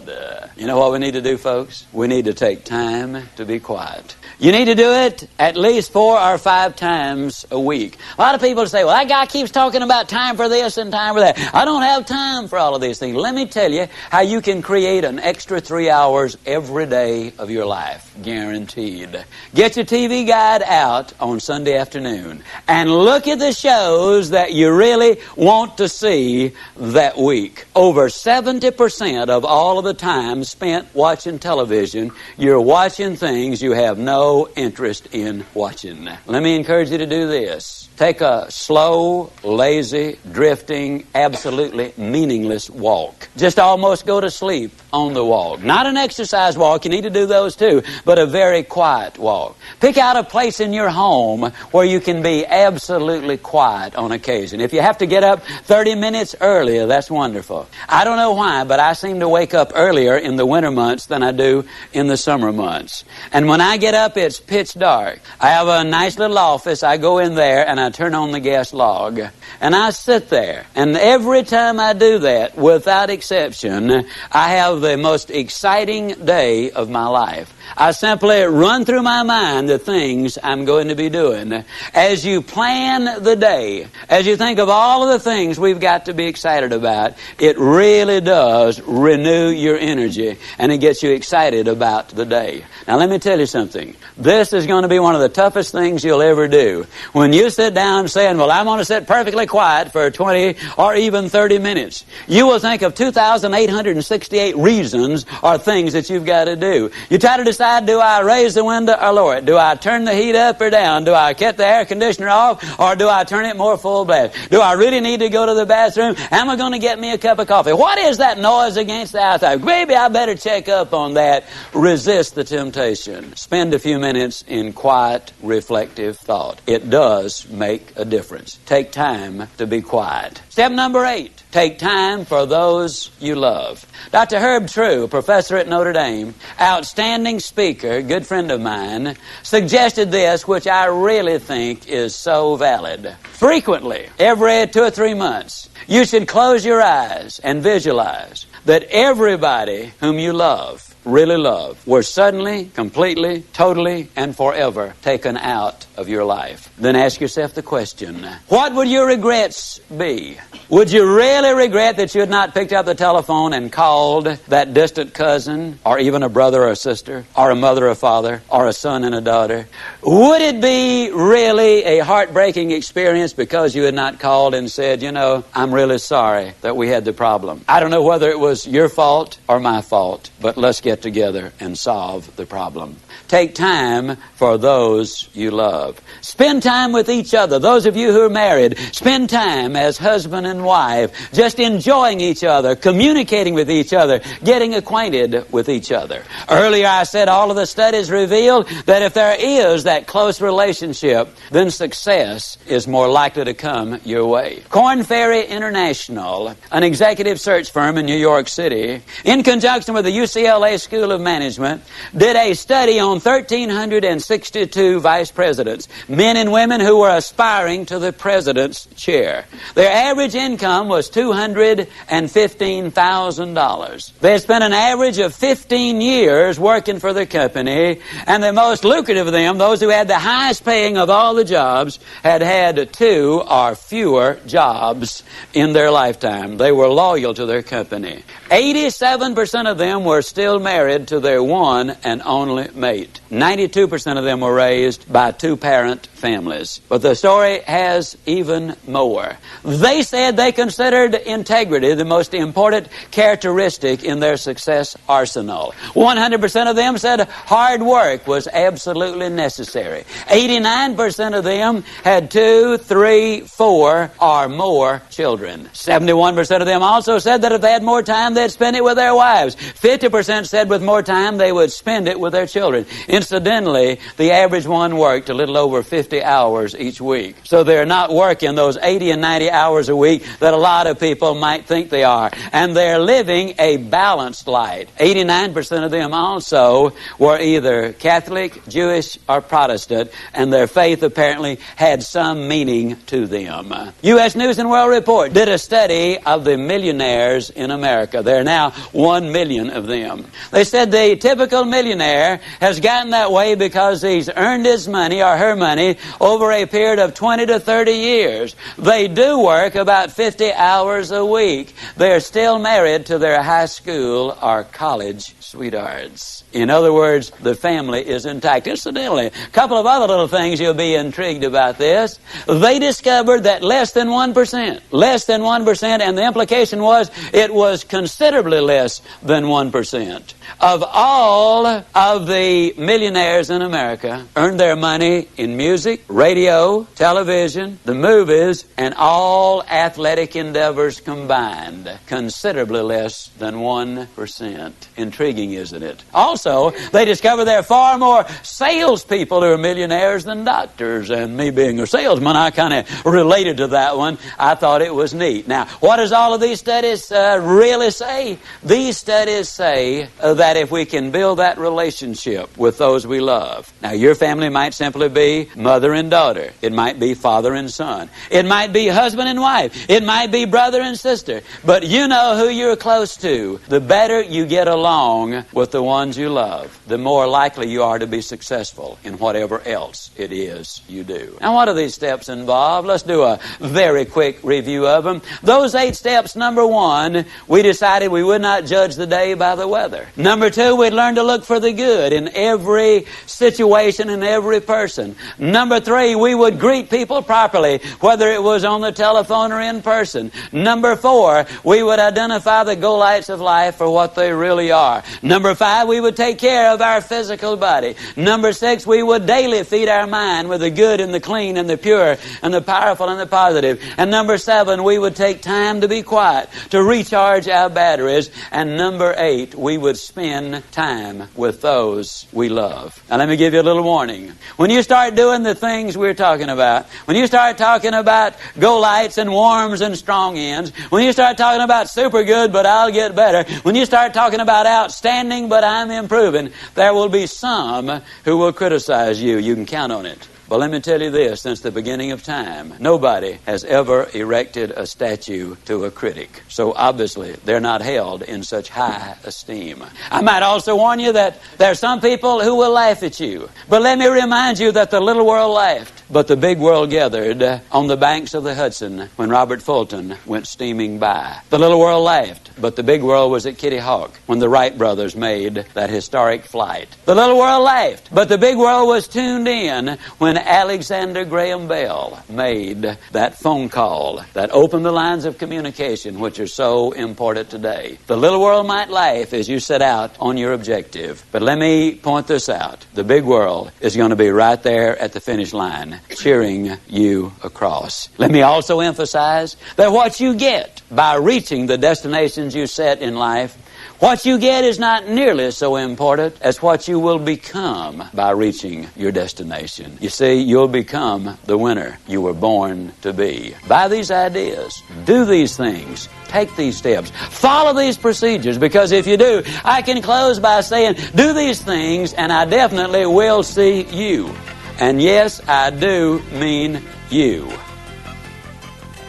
[SPEAKER 2] You know what we need to do, folks? We need to take time to be quiet. You need to do it at least 4 or 5 times a week. A lot of people say, well, that guy keeps talking about time for this and time for that. I don't have time for all of these things. Let me tell you how you can create an extra 3 hours every day of your life. Guaranteed. Get your TV guide out on Sunday afternoon and look at the shows that you really want to see that week. Over 70% of all of the time spent watching television, you're watching things you have no interest in watching. Let me encourage you to do this. Take a slow, lazy, drifting, absolutely meaningless walk. Just almost go to sleep on the walk. Not an exercise walk, you need to do those too, but a very quiet walk. Pick out a place in your home where you can be absolutely quiet on occasion. If you have to get up 30 minutes earlier, that's wonderful. I don't know why, but I seem to wake up earlier in the winter months than I do in the summer months. And when I get up, it's pitch dark. I have a nice little office. I go in there and I turn on the gas log and I sit there. And every time I do that, without exception, I have the most exciting day of my life. I simply run through my mind the things I'm going to be doing. As you plan the day, as you think of all of the things we've got to be excited about, it really does renew your energy and it gets you excited about the day. Now let me tell you something. This is going to be one of the toughest things you'll ever do. When you sit down saying, well, I'm going to sit perfectly quiet for 20 or even 30 minutes, you will think of 2,868 reasons or things that you've got to do. You try to decide, do I raise the window or lower it? Do I turn the heat up or down? Do I cut the air conditioner off or do I turn it more full blast? Do I really need to go to the bathroom? Am I going to get me a cup of coffee? What is that noise against the outside? Baby, I bet better check up on that. Resist the temptation. Spend a few minutes in quiet, reflective thought. It does make a difference. Take time to be quiet. Step number 8. Take time for those you love. Dr. Herb True, a professor at Notre Dame, outstanding speaker, good friend of mine, suggested this, which I really think is so valid. Frequently, every 2 or 3 months, you should close your eyes and visualize that everybody whom you love, really love, were suddenly, completely, totally, and forever taken out of your life. Then ask yourself the question, what would your regrets be? Would you really regret that you had not picked up the telephone and called that distant cousin, or even a brother or a sister, or a mother or father, or a son and a daughter? Would it be really a heartbreaking experience because you had not called and said, you know, I'm really sorry that we had the problem. I don't know whether it was your fault or my fault, but let's get together and solve the problem. Take time for those you love. Spend time with each other. Those of you who are married, spend time as husband and wife, just enjoying each other, communicating with each other, getting acquainted with each other. Earlier I said all of the studies revealed that if there is that close relationship, then success is more likely to come your way. Korn Ferry International, an executive search firm in New York City, in conjunction with the UCLA School of Management, did a study on 1,362 vice presidents, men and women who were aspiring to the president's chair. Their average income was $215,000. They had spent an average of 15 years working for the company, and the most lucrative of them, those who had the highest paying of all the jobs, had had 2 or fewer jobs in their lifetime. They were loyal to their company. 87% of them were still married to their one and only mate. 92% of them were raised by 2-parent families. But the story has even more. They said they considered integrity the most important characteristic in their success arsenal. 100% of them said hard work was absolutely necessary. 89% of them had 2, 3, 4, or more children. 71% of them also said that if they had more time, they'd spend it with their wives. 50% said with more time, they would spend it with their children. Incidentally, the average one worked a little over 50 hours each week. So they're not working those 80 and 90 hours a week that a lot of people might think they are. And they're living a balanced life. 89% of them also were either Catholic, Jewish, or Protestant, and their faith apparently had some meaning to them. U.S. News and World Report did a study of the millionaires in America. There are now 1 million of them. They said the typical millionaire has gotten that way because he's earned his money or her money over a period of 20 to 30 years. They do work about 50 hours a week. They're still married to their high school or college sweethearts. In other words, the family is intact. Incidentally, a couple of other little things you'll be intrigued about this. They discovered that less than 1%, and the implication was it was considerably less than 1%. Of all of the millionaires in America earned their money in music, radio, television, the movies, and all athletic endeavors combined. Considerably less than 1%. Intriguing, isn't it? Also, they discovered there are far more salespeople who are millionaires than doctors. And me being a salesman, I kind of related to that one. I thought it was neat. Now, what does all of these studies really say? These studies say that if we can build that relationship with those we love. Now, your family might simply be mother and daughter. It might be father and son. It might be husband and wife. It might be brother and sister. But you know who you're close to. The better you get along with the ones you love, the more likely you are to be successful in whatever else it is you do. Now, what do these steps involve? Let's do a very quick review of them. Those 8 steps, number 1, we decided we would not judge the day by the weather. Number 2, we'd learn to look for the good in every situation and every person. Number 3, we would greet people properly, whether it was on the telephone or in person. Number 4, we would identify the go lights of life for what they really are. Number 5, we would take care of our physical body. Number 6, we would daily feed our mind with the good and the clean and the pure and the powerful and the positive. And number 7, we would take time to be quiet, to recharge our batteries. And number 8, we would spend time with those we love. Now let me give you a little warning. When you start doing the things we're talking about, when you start talking about go lights and warms and strong ends, when you start talking about super good but I'll get better, when you start talking about outstanding but I'm improving, there will be some who will criticize you. You can count on it. But let me tell you this, since the beginning of time, nobody has ever erected a statue to a critic. So obviously, they're not held in such high esteem. I might also warn you that there are some people who will laugh at you. But let me remind you that the little world laughed, but the big world gathered on the banks of the Hudson when Robert Fulton went steaming by. The little world laughed, but the big world was at Kitty Hawk when the Wright brothers made that historic flight. The little world laughed, but the big world was tuned in when Alexander Graham Bell made that phone call that opened the lines of communication which are so important today. The little world might laugh as you set out on your objective, but let me point this out. The big world is going to be right there at the finish line cheering you across. Let me also emphasize that what you get by reaching the destinations you set in life, what you get is not nearly so important as what you will become by reaching your destination. You see, you'll become the winner you were born to be. Buy these ideas. Do these things. Take these steps. Follow these procedures, because if you do, I can close by saying, do these things and I definitely will see you. And yes, I do mean you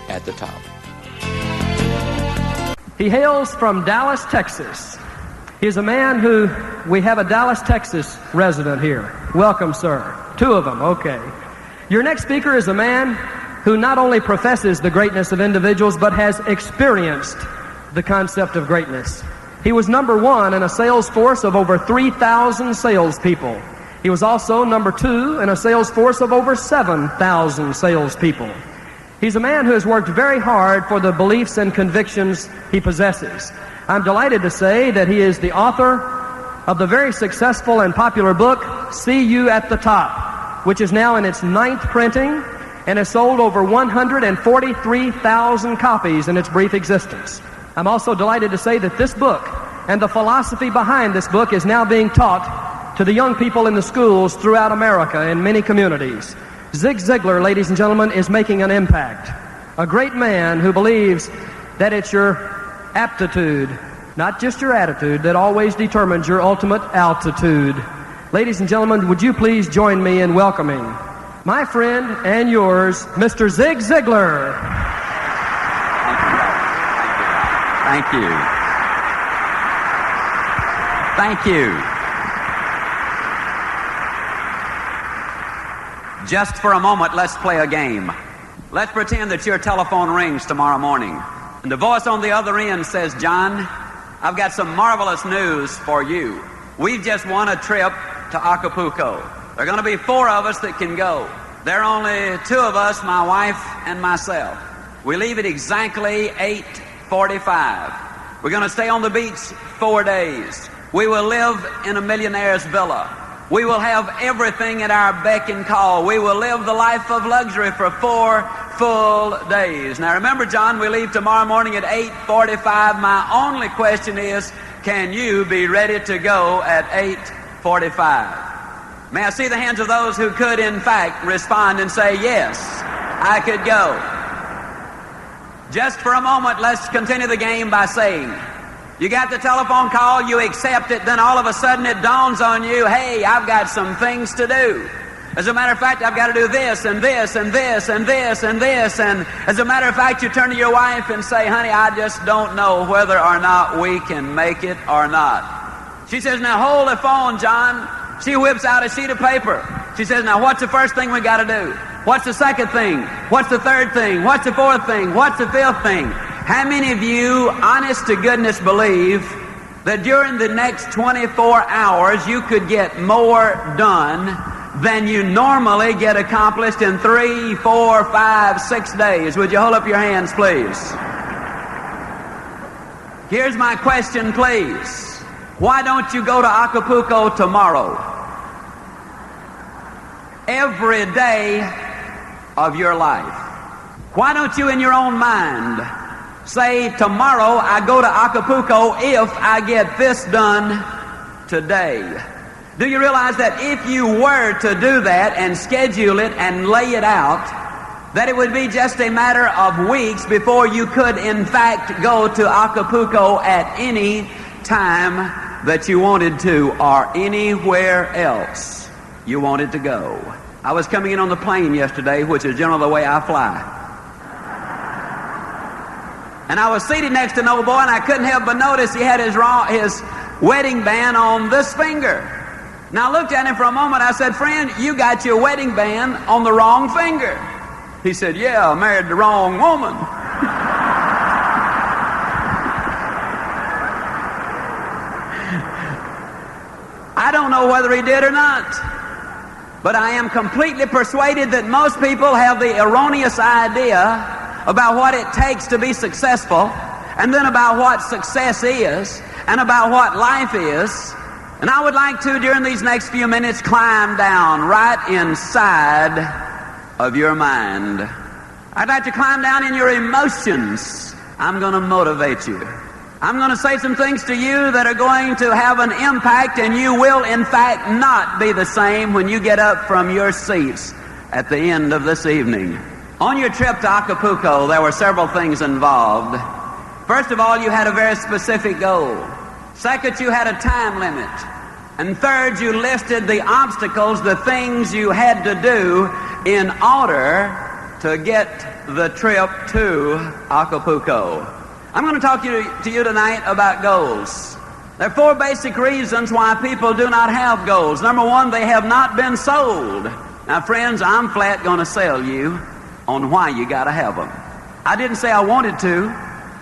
[SPEAKER 2] at the top.
[SPEAKER 3] He hails from Dallas, Texas. He's a man who, we have a Dallas, Texas resident here. Welcome, sir. 2 of them, okay. Your next speaker is a man who not only professes the greatness of individuals, but has experienced the concept of greatness. He was number 1 in a sales force of over 3,000 salespeople. He was also number 2 in a sales force of over 7,000 salespeople. He's a man who has worked very hard for the beliefs and convictions he possesses. I'm delighted to say that he is the author of the very successful and popular book, See You at the Top, which is now in its 9th printing and has sold over 143,000 copies in its brief existence. I'm also delighted to say that this book and the philosophy behind this book is now being taught to the young people in the schools throughout America in many communities. Zig Ziglar, ladies and gentlemen, is making an impact. A great man who believes that it's your aptitude, not just your attitude, that always determines your ultimate altitude. Ladies and gentlemen, would you please join me in welcoming my friend and yours, Mr. Zig Ziglar.
[SPEAKER 1] Thank you. Thank you. Just for a moment, let's play a game. Let's pretend that your telephone rings tomorrow morning, and the voice on the other end says, John, I've got some marvelous news for you. We've just won a trip to Acapulco. There are going to be 4 of us that can go. There are only 2 of us, my wife and myself. We leave at exactly 8:45. We're going to stay on the beach 4 days. We will live in a millionaire's villa. We will have everything at our beck and call. We will live the life of luxury for 4 full days. Now remember, John, we leave tomorrow morning at 8:45. My only question is, can you be ready to go at 8:45? May I see the hands of those who could, in fact, respond and say, yes, I could go. Just for a moment, let's continue the game by saying, you got the telephone call, you accept it, then all of a sudden it dawns on you, hey, I've got some things to do. As a matter of fact, I've got to do this and this and this and this and this. And as a matter of fact, you turn to your wife and say, honey, I just don't know whether or not we can make it or not. She says, now hold the phone, John. She whips out a sheet of paper. She says, now what's the first thing we got to do? What's the second thing? What's the third thing? What's the fourth thing? What's the fifth thing? How many of you, honest to goodness, believe that during the next 24 hours you could get more done than you normally get accomplished in 3, 4, 5, 6 days. Would you hold up your hands, please? Here's my question, please. Why don't you go to Acapulco tomorrow? Every day of your life. Why don't you in your own mind say, tomorrow I go to Acapulco if I get this done today? Do you realize that if you were to do that and schedule it and lay it out, that it would be just a matter of weeks before you could in fact go to Acapulco at any time that you wanted to, or anywhere else you wanted to go? I was coming in on the plane yesterday, which is generally the way I fly. And I was seated next to an old boy, and I couldn't help but notice he had his wedding band on this finger. Now I looked at him for a moment. I said, friend, you got your wedding band on the wrong finger. He said, yeah, I married the wrong woman. I don't know whether he did or not, but I am completely persuaded that most people have the erroneous idea about what it takes to be successful, and then about what success is, and about what life is. And I would like to, during these next few minutes, climb down right inside of your mind. I'd like to climb down in your emotions. I'm going to motivate you. I'm going to say some things to you that are going to have an impact, and you will, in fact, not be the same when you get up from your seats at the end of this evening. On your trip to Acapulco, there were several things involved. First of all, you had a very specific goal. Second, you had a time limit. And third, you listed the obstacles, the things you had to do in order to get the trip to Acapulco. I'm going to talk to you tonight about goals. There are 4 basic reasons why people do not have goals. Number 1, they have not been sold. Now, friends, I'm flat going to sell you on why you got to have them. I didn't say I wanted to.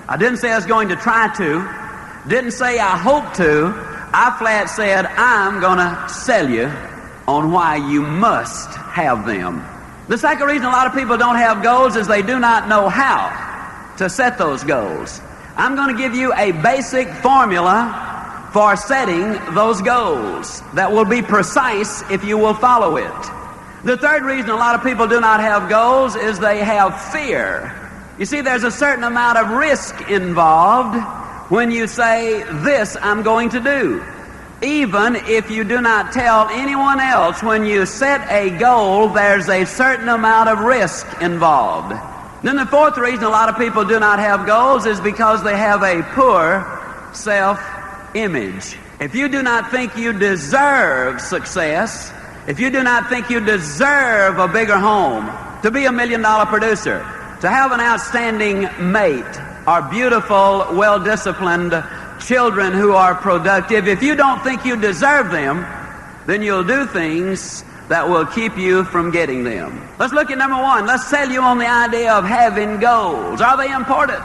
[SPEAKER 1] I didn't say I was going to try to. Didn't say I hope to. I flat said I'm going to sell you on why you must have them. The second reason a lot of people don't have goals is they do not know how to set those goals. I'm going to give you a basic formula for setting those goals that will be precise if you will follow it. The third reason a lot of people do not have goals is they have fear. You see, there's a certain amount of risk involved when you say, this I'm going to do. Even if you do not tell anyone else, when you set a goal, there's a certain amount of risk involved. Then the fourth reason a lot of people do not have goals is because they have a poor self-image. If you do not think you deserve success, if you do not think you deserve a bigger home, to be $1 million producer, to have an outstanding mate, or beautiful, well-disciplined children who are productive, if you don't think you deserve them, then you'll do things that will keep you from getting them. Let's look at number 1. Let's sell you on the idea of having goals. Are they important?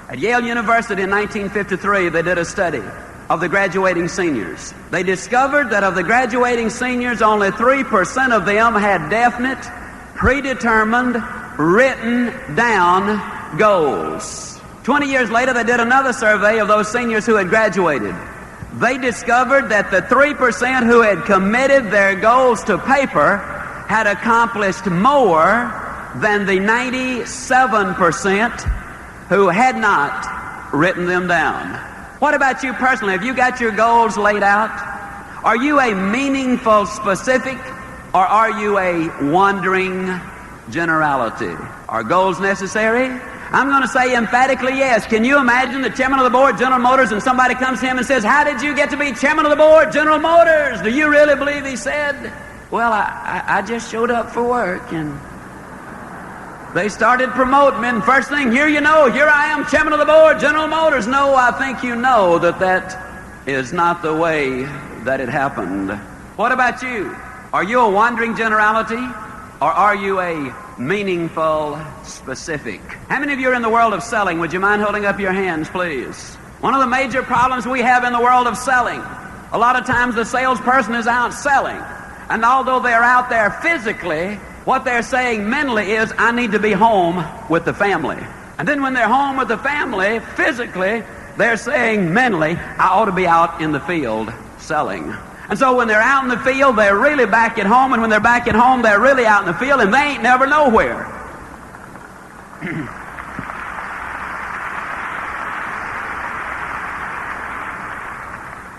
[SPEAKER 1] At Yale University in 1953, they did a study of the graduating seniors. They discovered that of the graduating seniors, only 3% of them had definite, predetermined, written down goals. 20 years later, they did another survey of those seniors who had graduated. They discovered that the 3% who had committed their goals to paper had accomplished more than the 97% who had not written them down. What about you personally? Have you got your goals laid out? Are you a meaningful specific, or are you a wandering generality? Are goals necessary? I'm going to say emphatically yes. Can you imagine the chairman of the board, General Motors, and somebody comes to him and says, how did you get to be chairman of the board, General Motors? Do you really believe he said, well, I just showed up for work, and they started promoting me, and first thing, here I am, chairman of the board, General Motors. No, I think you know that is not the way that it happened. What about you? Are you a wandering generality, or are you a meaningful specific? How many of you are in the world of selling? Would you mind holding up your hands, please? One of the major problems we have in the world of selling, a lot of times the salesperson is out selling. And although they're out there physically, what they're saying mentally is, I need to be home with the family. And then when they're home with the family, physically, they're saying mentally, I ought to be out in the field selling. And so when they're out in the field, they're really back at home, and when they're back at home, they're really out in the field, and they ain't never nowhere.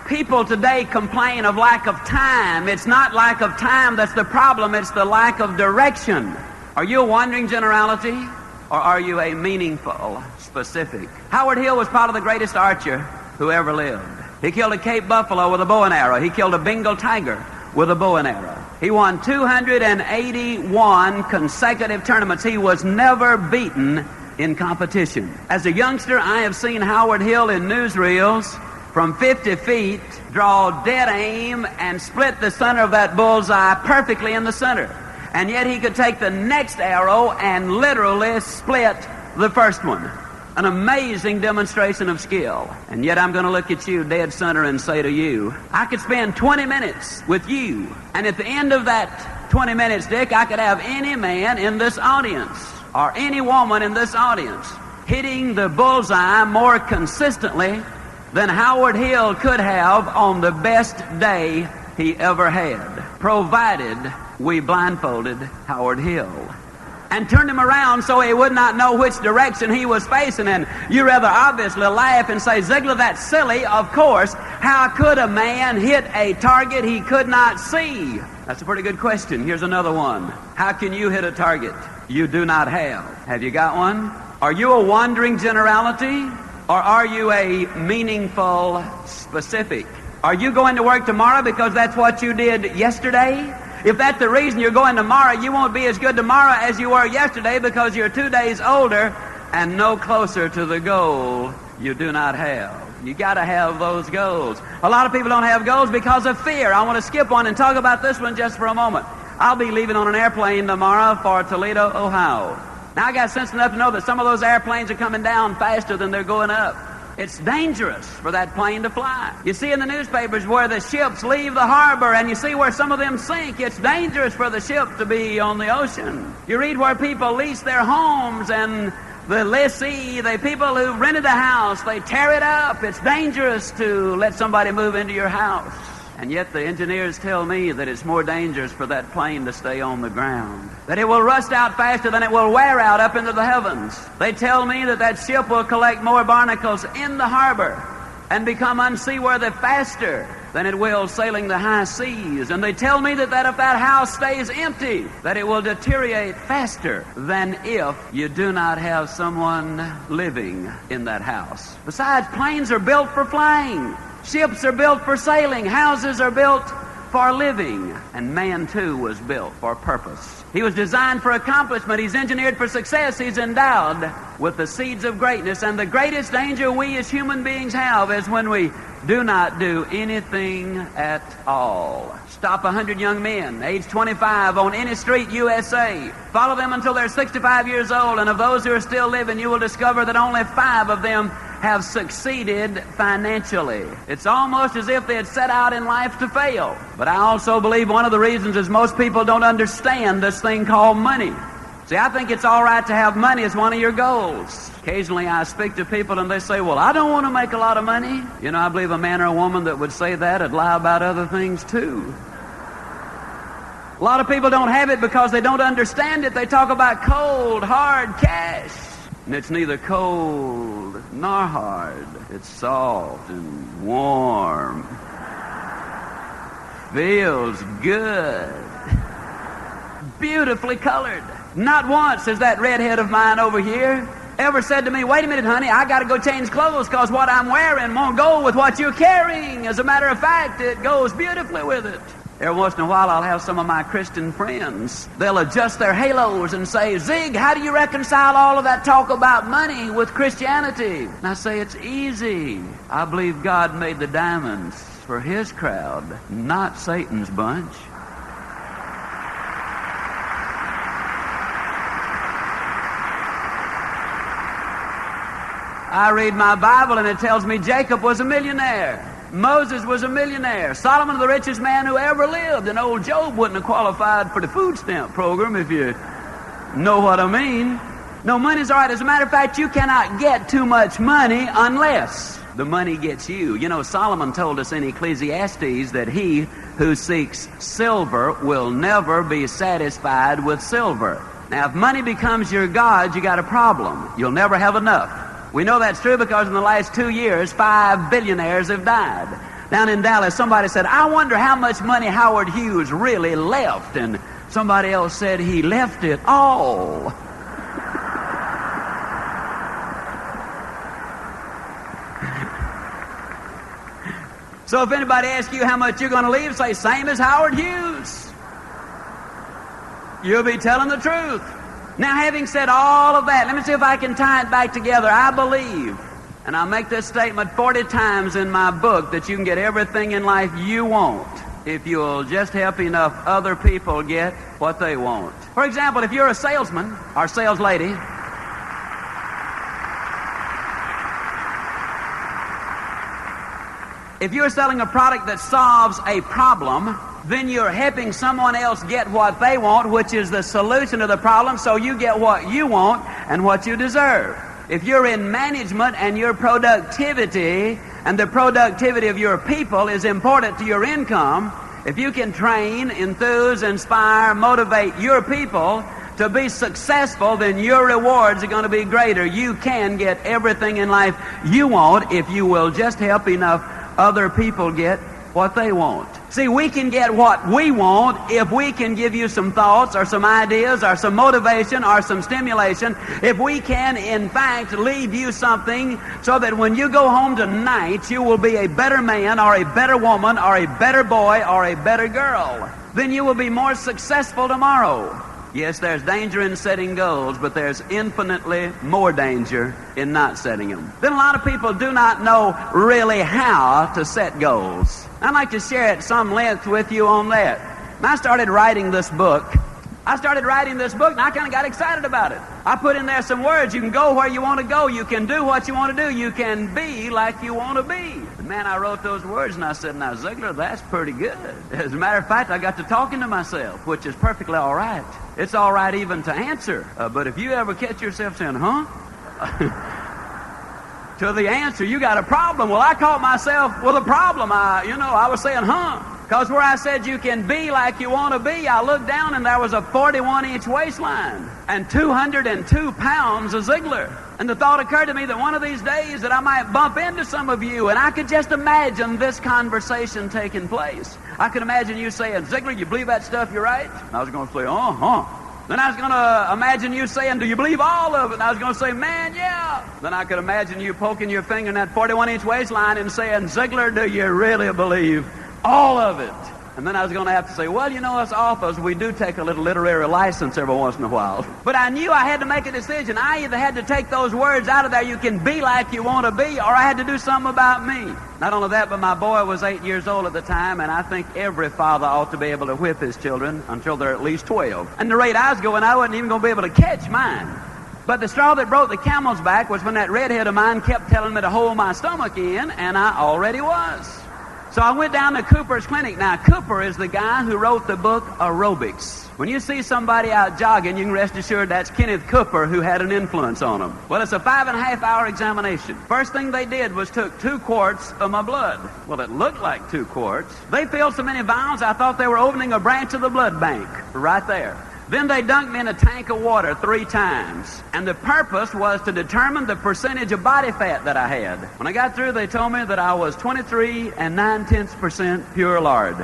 [SPEAKER 1] People today complain of lack of time. It's not lack of time that's the problem, it's the lack of direction. Are you a wandering generality, or are you a meaningful specific? Howard Hill was probably the greatest archer who ever lived. He killed a Cape buffalo with a bow and arrow. He killed a Bengal tiger with a bow and arrow. He won 281 consecutive tournaments. He was never beaten in competition. As a youngster, I have seen Howard Hill in newsreels from 50 feet draw dead aim and split the center of that bullseye perfectly in the center. And yet he could take the next arrow and literally split the first one. An amazing demonstration of skill. And yet I'm going to look at you dead center and say to you, I could spend 20 minutes with you. And at the end of that 20 minutes, Dick, I could have any man in this audience or any woman in this audience hitting the bullseye more consistently than Howard Hill could have on the best day he ever had, provided we blindfolded Howard Hill and turned him around so he would not know which direction he was facing. And you rather obviously laugh and say, Ziglar, that's silly. Of course. How could a man hit a target he could not see? That's a pretty good question. Here's another one. How can you hit a target you do not have? Have you got one? Are you a wandering generality, or are you a meaningful specific? Are you going to work tomorrow because that's what you did yesterday? If that's the reason you're going tomorrow, you won't be as good tomorrow as you were yesterday because you're 2 days older and no closer to the goal you do not have. You got to have those goals. A lot of people don't have goals because of fear. I want to skip one and talk about this one just for a moment. I'll be leaving on an airplane tomorrow for Toledo, Ohio. Now, I got sense enough to know that some of those airplanes are coming down faster than they're going up. It's dangerous for that plane to fly. You see in the newspapers where the ships leave the harbor, and you see where some of them sink. It's dangerous for the ship to be on the ocean. You read where people lease their homes, and the lessee, the people who rented a house, they tear it up. It's dangerous to let somebody move into your house. And yet the engineers tell me that it's more dangerous for that plane to stay on the ground, that it will rust out faster than it will wear out up into the heavens. They tell me that that ship will collect more barnacles in the harbor and become unseaworthy faster than it will sailing the high seas. And they tell me that if that house stays empty, that it will deteriorate faster than if you do not have someone living in that house. Besides, planes are built for flying. Ships are built for sailing. Houses are built for living. And man, too, was built for purpose. He was designed for accomplishment. He's engineered for success. He's endowed with the seeds of greatness. And the greatest danger we as human beings have is when we do not do anything at all. Stop 100 young men, age 25, on any street, USA. Follow them until they're 65 years old. And of those who are still living, you will discover that only 5 of them have succeeded financially. It's almost as if they had set out in life to fail. But I also believe one of the reasons is most people don't understand this thing called money. See, I think it's all right to have money as one of your goals. Occasionally I speak to people and they say, well, I don't want to make a lot of money. You know, I believe a man or a woman that would say that would lie about other things too. A lot of people don't have it because they don't understand it. They talk about cold, hard cash. And it's neither cold nor hard. It's soft and warm. Feels good. Beautifully colored. Not once has that redhead of mine over here ever said to me, wait a minute, honey, I got to go change clothes because what I'm wearing won't go with what you're carrying. As a matter of fact, it goes beautifully with it. Every once in a while, I'll have some of my Christian friends. They'll adjust their halos and say, Zig, how do you reconcile all of that talk about money with Christianity? And I say, it's easy. I believe God made the diamonds for his crowd, not Satan's bunch. I read my Bible and it tells me Jacob was a millionaire. Moses was a millionaire. Solomon, the richest man who ever lived. And old Job wouldn't have qualified for the food stamp program, if you know what I mean. No, money's all right. As a matter of fact, you cannot get too much money unless the money gets you. You know, Solomon told us in Ecclesiastes that he who seeks silver will never be satisfied with silver. Now, if money becomes your god, you got a problem. You'll never have enough. We know that's true because in the last 2 years, 5 billionaires have died. Down in Dallas, somebody said, I wonder how much money Howard Hughes really left. And somebody else said he left it all. So if anybody asks you how much you're going to leave, say, same as Howard Hughes. You'll be telling the truth. Now, having said all of that, let me see if I can tie it back together. I believe, and I'll make this statement 40 times in my book, that you can get everything in life you want if you'll just help enough other people get what they want. For example, if you're a salesman or sales lady, if you're selling a product that solves a problem, then you're helping someone else get what they want, which is the solution to the problem, so you get what you want and what you deserve. If you're in management and your productivity and the productivity of your people is important to your income, if you can train, enthuse, inspire, motivate your people to be successful, then your rewards are going to be greater. You can get everything in life you want if you will just help enough other people get what they want. See, we can get what we want if we can give you some thoughts or some ideas or some motivation or some stimulation. If we can, in fact, leave you something so that when you go home tonight, you will be a better man or a better woman or a better boy or a better girl. Then you will be more successful tomorrow. Yes, there's danger in setting goals, but there's infinitely more danger in not setting them. Then a lot of people do not know really how to set goals. I'd like to share at some length with you on that. And I started writing this book, and I kind of got excited about it. I put in there some words. You can go where you want to go. You can do what you want to do. You can be like you want to be. And man, I wrote those words, and I said, now, Ziglar, that's pretty good. As a matter of fact, I got to talking to myself, which is perfectly all right. It's all right even to answer. But if you ever catch yourself saying, huh? To the answer, you got a problem. Well, I caught myself with a problem. I was saying, huh? Because where I said you can be like you want to be, I looked down and there was a 41-inch waistline and 202 pounds of Ziglar. And the thought occurred to me that one of these days that I might bump into some of you, and I could just imagine this conversation taking place. I could imagine you saying, Ziglar, you believe that stuff you write? And I was going to say, uh-huh. Then I was going to imagine you saying, do you believe all of it? And I was going to say, man, yeah. Then I could imagine you poking your finger in that 41-inch waistline and saying, Ziglar, do you really believe all of it? And then I was going to have to say, well, you know, us authors, we do take a little literary license every once in a while. But I knew I had to make a decision. I either had to take those words out of there, you can be like you want to be, or I had to do something about me. Not only that, but my boy was 8 years old at the time, and I think every father ought to be able to whip his children until they're at least 12. And the rate I was going, I wasn't even going to be able to catch mine. But the straw that broke the camel's back was when that redhead of mine kept telling me to hold my stomach in, and I already was. So I went down to Cooper's clinic. Now, Cooper is the guy who wrote the book Aerobics. When you see somebody out jogging, you can rest assured that's Kenneth Cooper who had an influence on them. Well, it's a 5.5-hour examination. First thing they did was took 2 quarts of my blood. Well, it looked like 2 quarts. They filled so many vials, I thought they were opening a branch of the blood bank right there. Then they dunked me in a tank of water 3 times. And the purpose was to determine the percentage of body fat that I had. When I got through, they told me that I was 23 9/10% pure lard.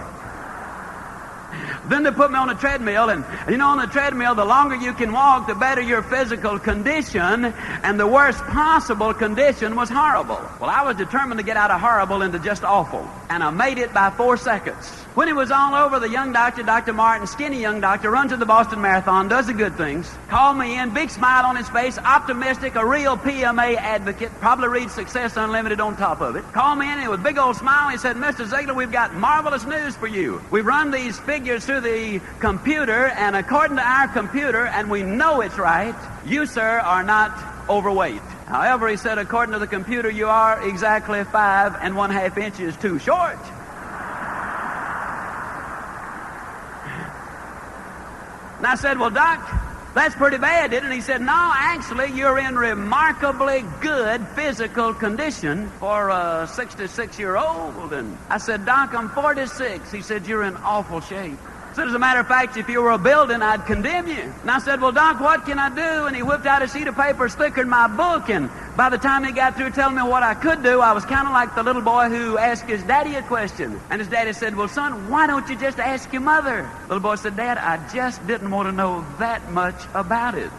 [SPEAKER 1] Then they put me on a treadmill, and you know, on the treadmill, the longer you can walk, the better your physical condition, and the worst possible condition was horrible. Well, I was determined to get out of horrible into just awful, and I made it by 4 seconds. When it was all over, the young doctor, Dr. Martin, skinny young doctor, runs to the Boston Marathon, does the good things, called me in, big smile on his face, optimistic, a real PMA advocate, probably reads Success Unlimited on top of it. Called me in, and with a big old smile, he said, Mr. Ziglar, we've got marvelous news for you. We've run these figures through the computer, and according to our computer, and we know it's right, you, sir, are not overweight. However, he said, according to the computer, you are exactly 5 1/2 inches too short. And I said, well, Doc, that's pretty bad, isn't it? He said, no, actually, you're in remarkably good physical condition for a 66-year-old. And I said, Doc, I'm 46. He said, you're in awful shape. I said, as a matter of fact, if you were a building, I'd condemn you. And I said, well, Doc, what can I do? And he whipped out a sheet of paper thicker than my book. And by the time he got through telling me what I could do, I was kind of like the little boy who asked his daddy a question. And his daddy said, well, son, why don't you just ask your mother? The little boy said, Dad, I just didn't want to know that much about it.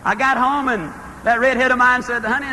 [SPEAKER 1] I got home and that redhead of mine said, honey,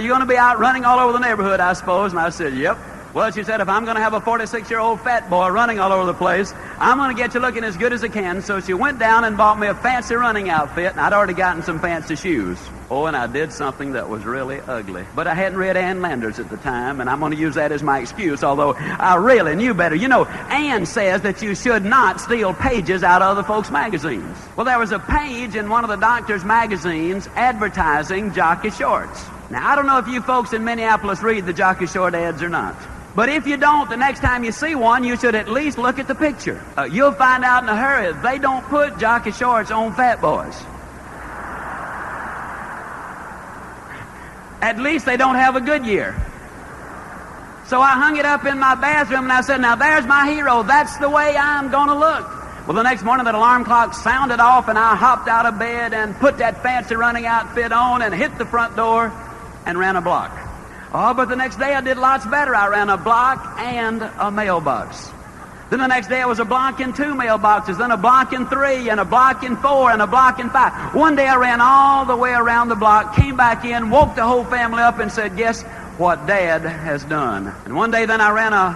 [SPEAKER 1] you're going to be out running all over the neighborhood, I suppose. And I said, yep. Well, she said, if I'm going to have a 46-year-old fat boy running all over the place, I'm going to get you looking as good as I can. So she went down and bought me a fancy running outfit, and I'd already gotten some fancy shoes. Oh, and I did something that was really ugly. But I hadn't read Ann Landers at the time, and I'm going to use that as my excuse, although I really knew better. You know, Ann says that you should not steal pages out of other folks' magazines. Well, there was a page in one of the doctor's magazines advertising jockey shorts. Now, I don't know if you folks in Minneapolis read the jockey short ads or not. But if you don't, the next time you see one, you should at least look at the picture. You'll find out in a hurry they don't put jockey shorts on fat boys. At least they don't have a good year. So I hung it up in my bathroom and I said, now there's my hero. That's the way I'm going to look. Well, the next morning that alarm clock sounded off and I hopped out of bed and put that fancy running outfit on and hit the front door and ran a block. Oh, but the next day I did lots better. I ran a block and a mailbox. Then the next day it was a block and 2 mailboxes, then a block and 3, and a block and 4, and a block and 5. One day I ran all the way around the block, came back in, woke the whole family up and said, guess what Dad has done? And one day then I ran a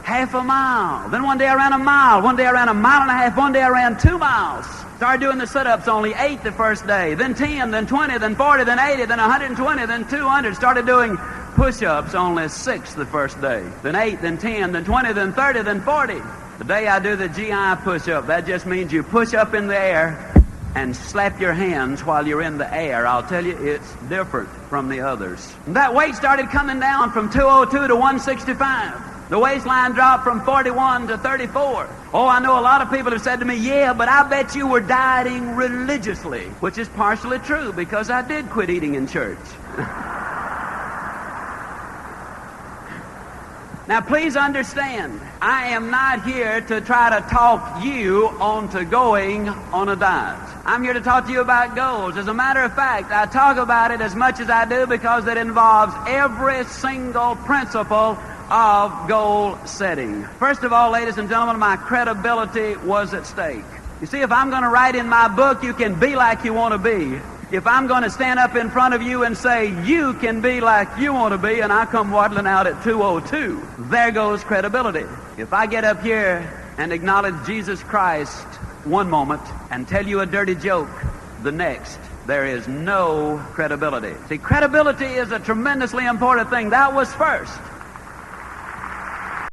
[SPEAKER 1] half a mile. Then one day I ran a mile. One day I ran a mile and a half. One day I ran 2 miles. Started doing the sit-ups, only 8 the first day, then 10, then 20, then 40, then 80, then 120, then 200. Started doing push-ups, only 6 the first day, then 8, then 10, then 20, then 30, then 40. The day I do the GI push-up, that just means you push up in the air and slap your hands while you're in the air. I'll tell you, it's different from the others. And that weight started coming down from 202 to 165. The waistline dropped from 41 to 34. Oh, I know a lot of people have said to me, yeah, but I bet you were dieting religiously, which is partially true because I did quit eating in church. Now, please understand, I am not here to try to talk you onto going on a diet. I'm here to talk to you about goals. As a matter of fact, I talk about it as much as I do because it involves every single principle of goal setting. First of all, ladies and gentlemen, my credibility was at stake. You see, if I'm going to write in my book, you can be like you want to be. If I'm going to stand up in front of you and say, you can be like you want to be, and I come waddling out at 202, there goes credibility. If I get up here and acknowledge Jesus Christ one moment and tell you a dirty joke the next, there is no credibility. See, credibility is a tremendously important thing. That was first.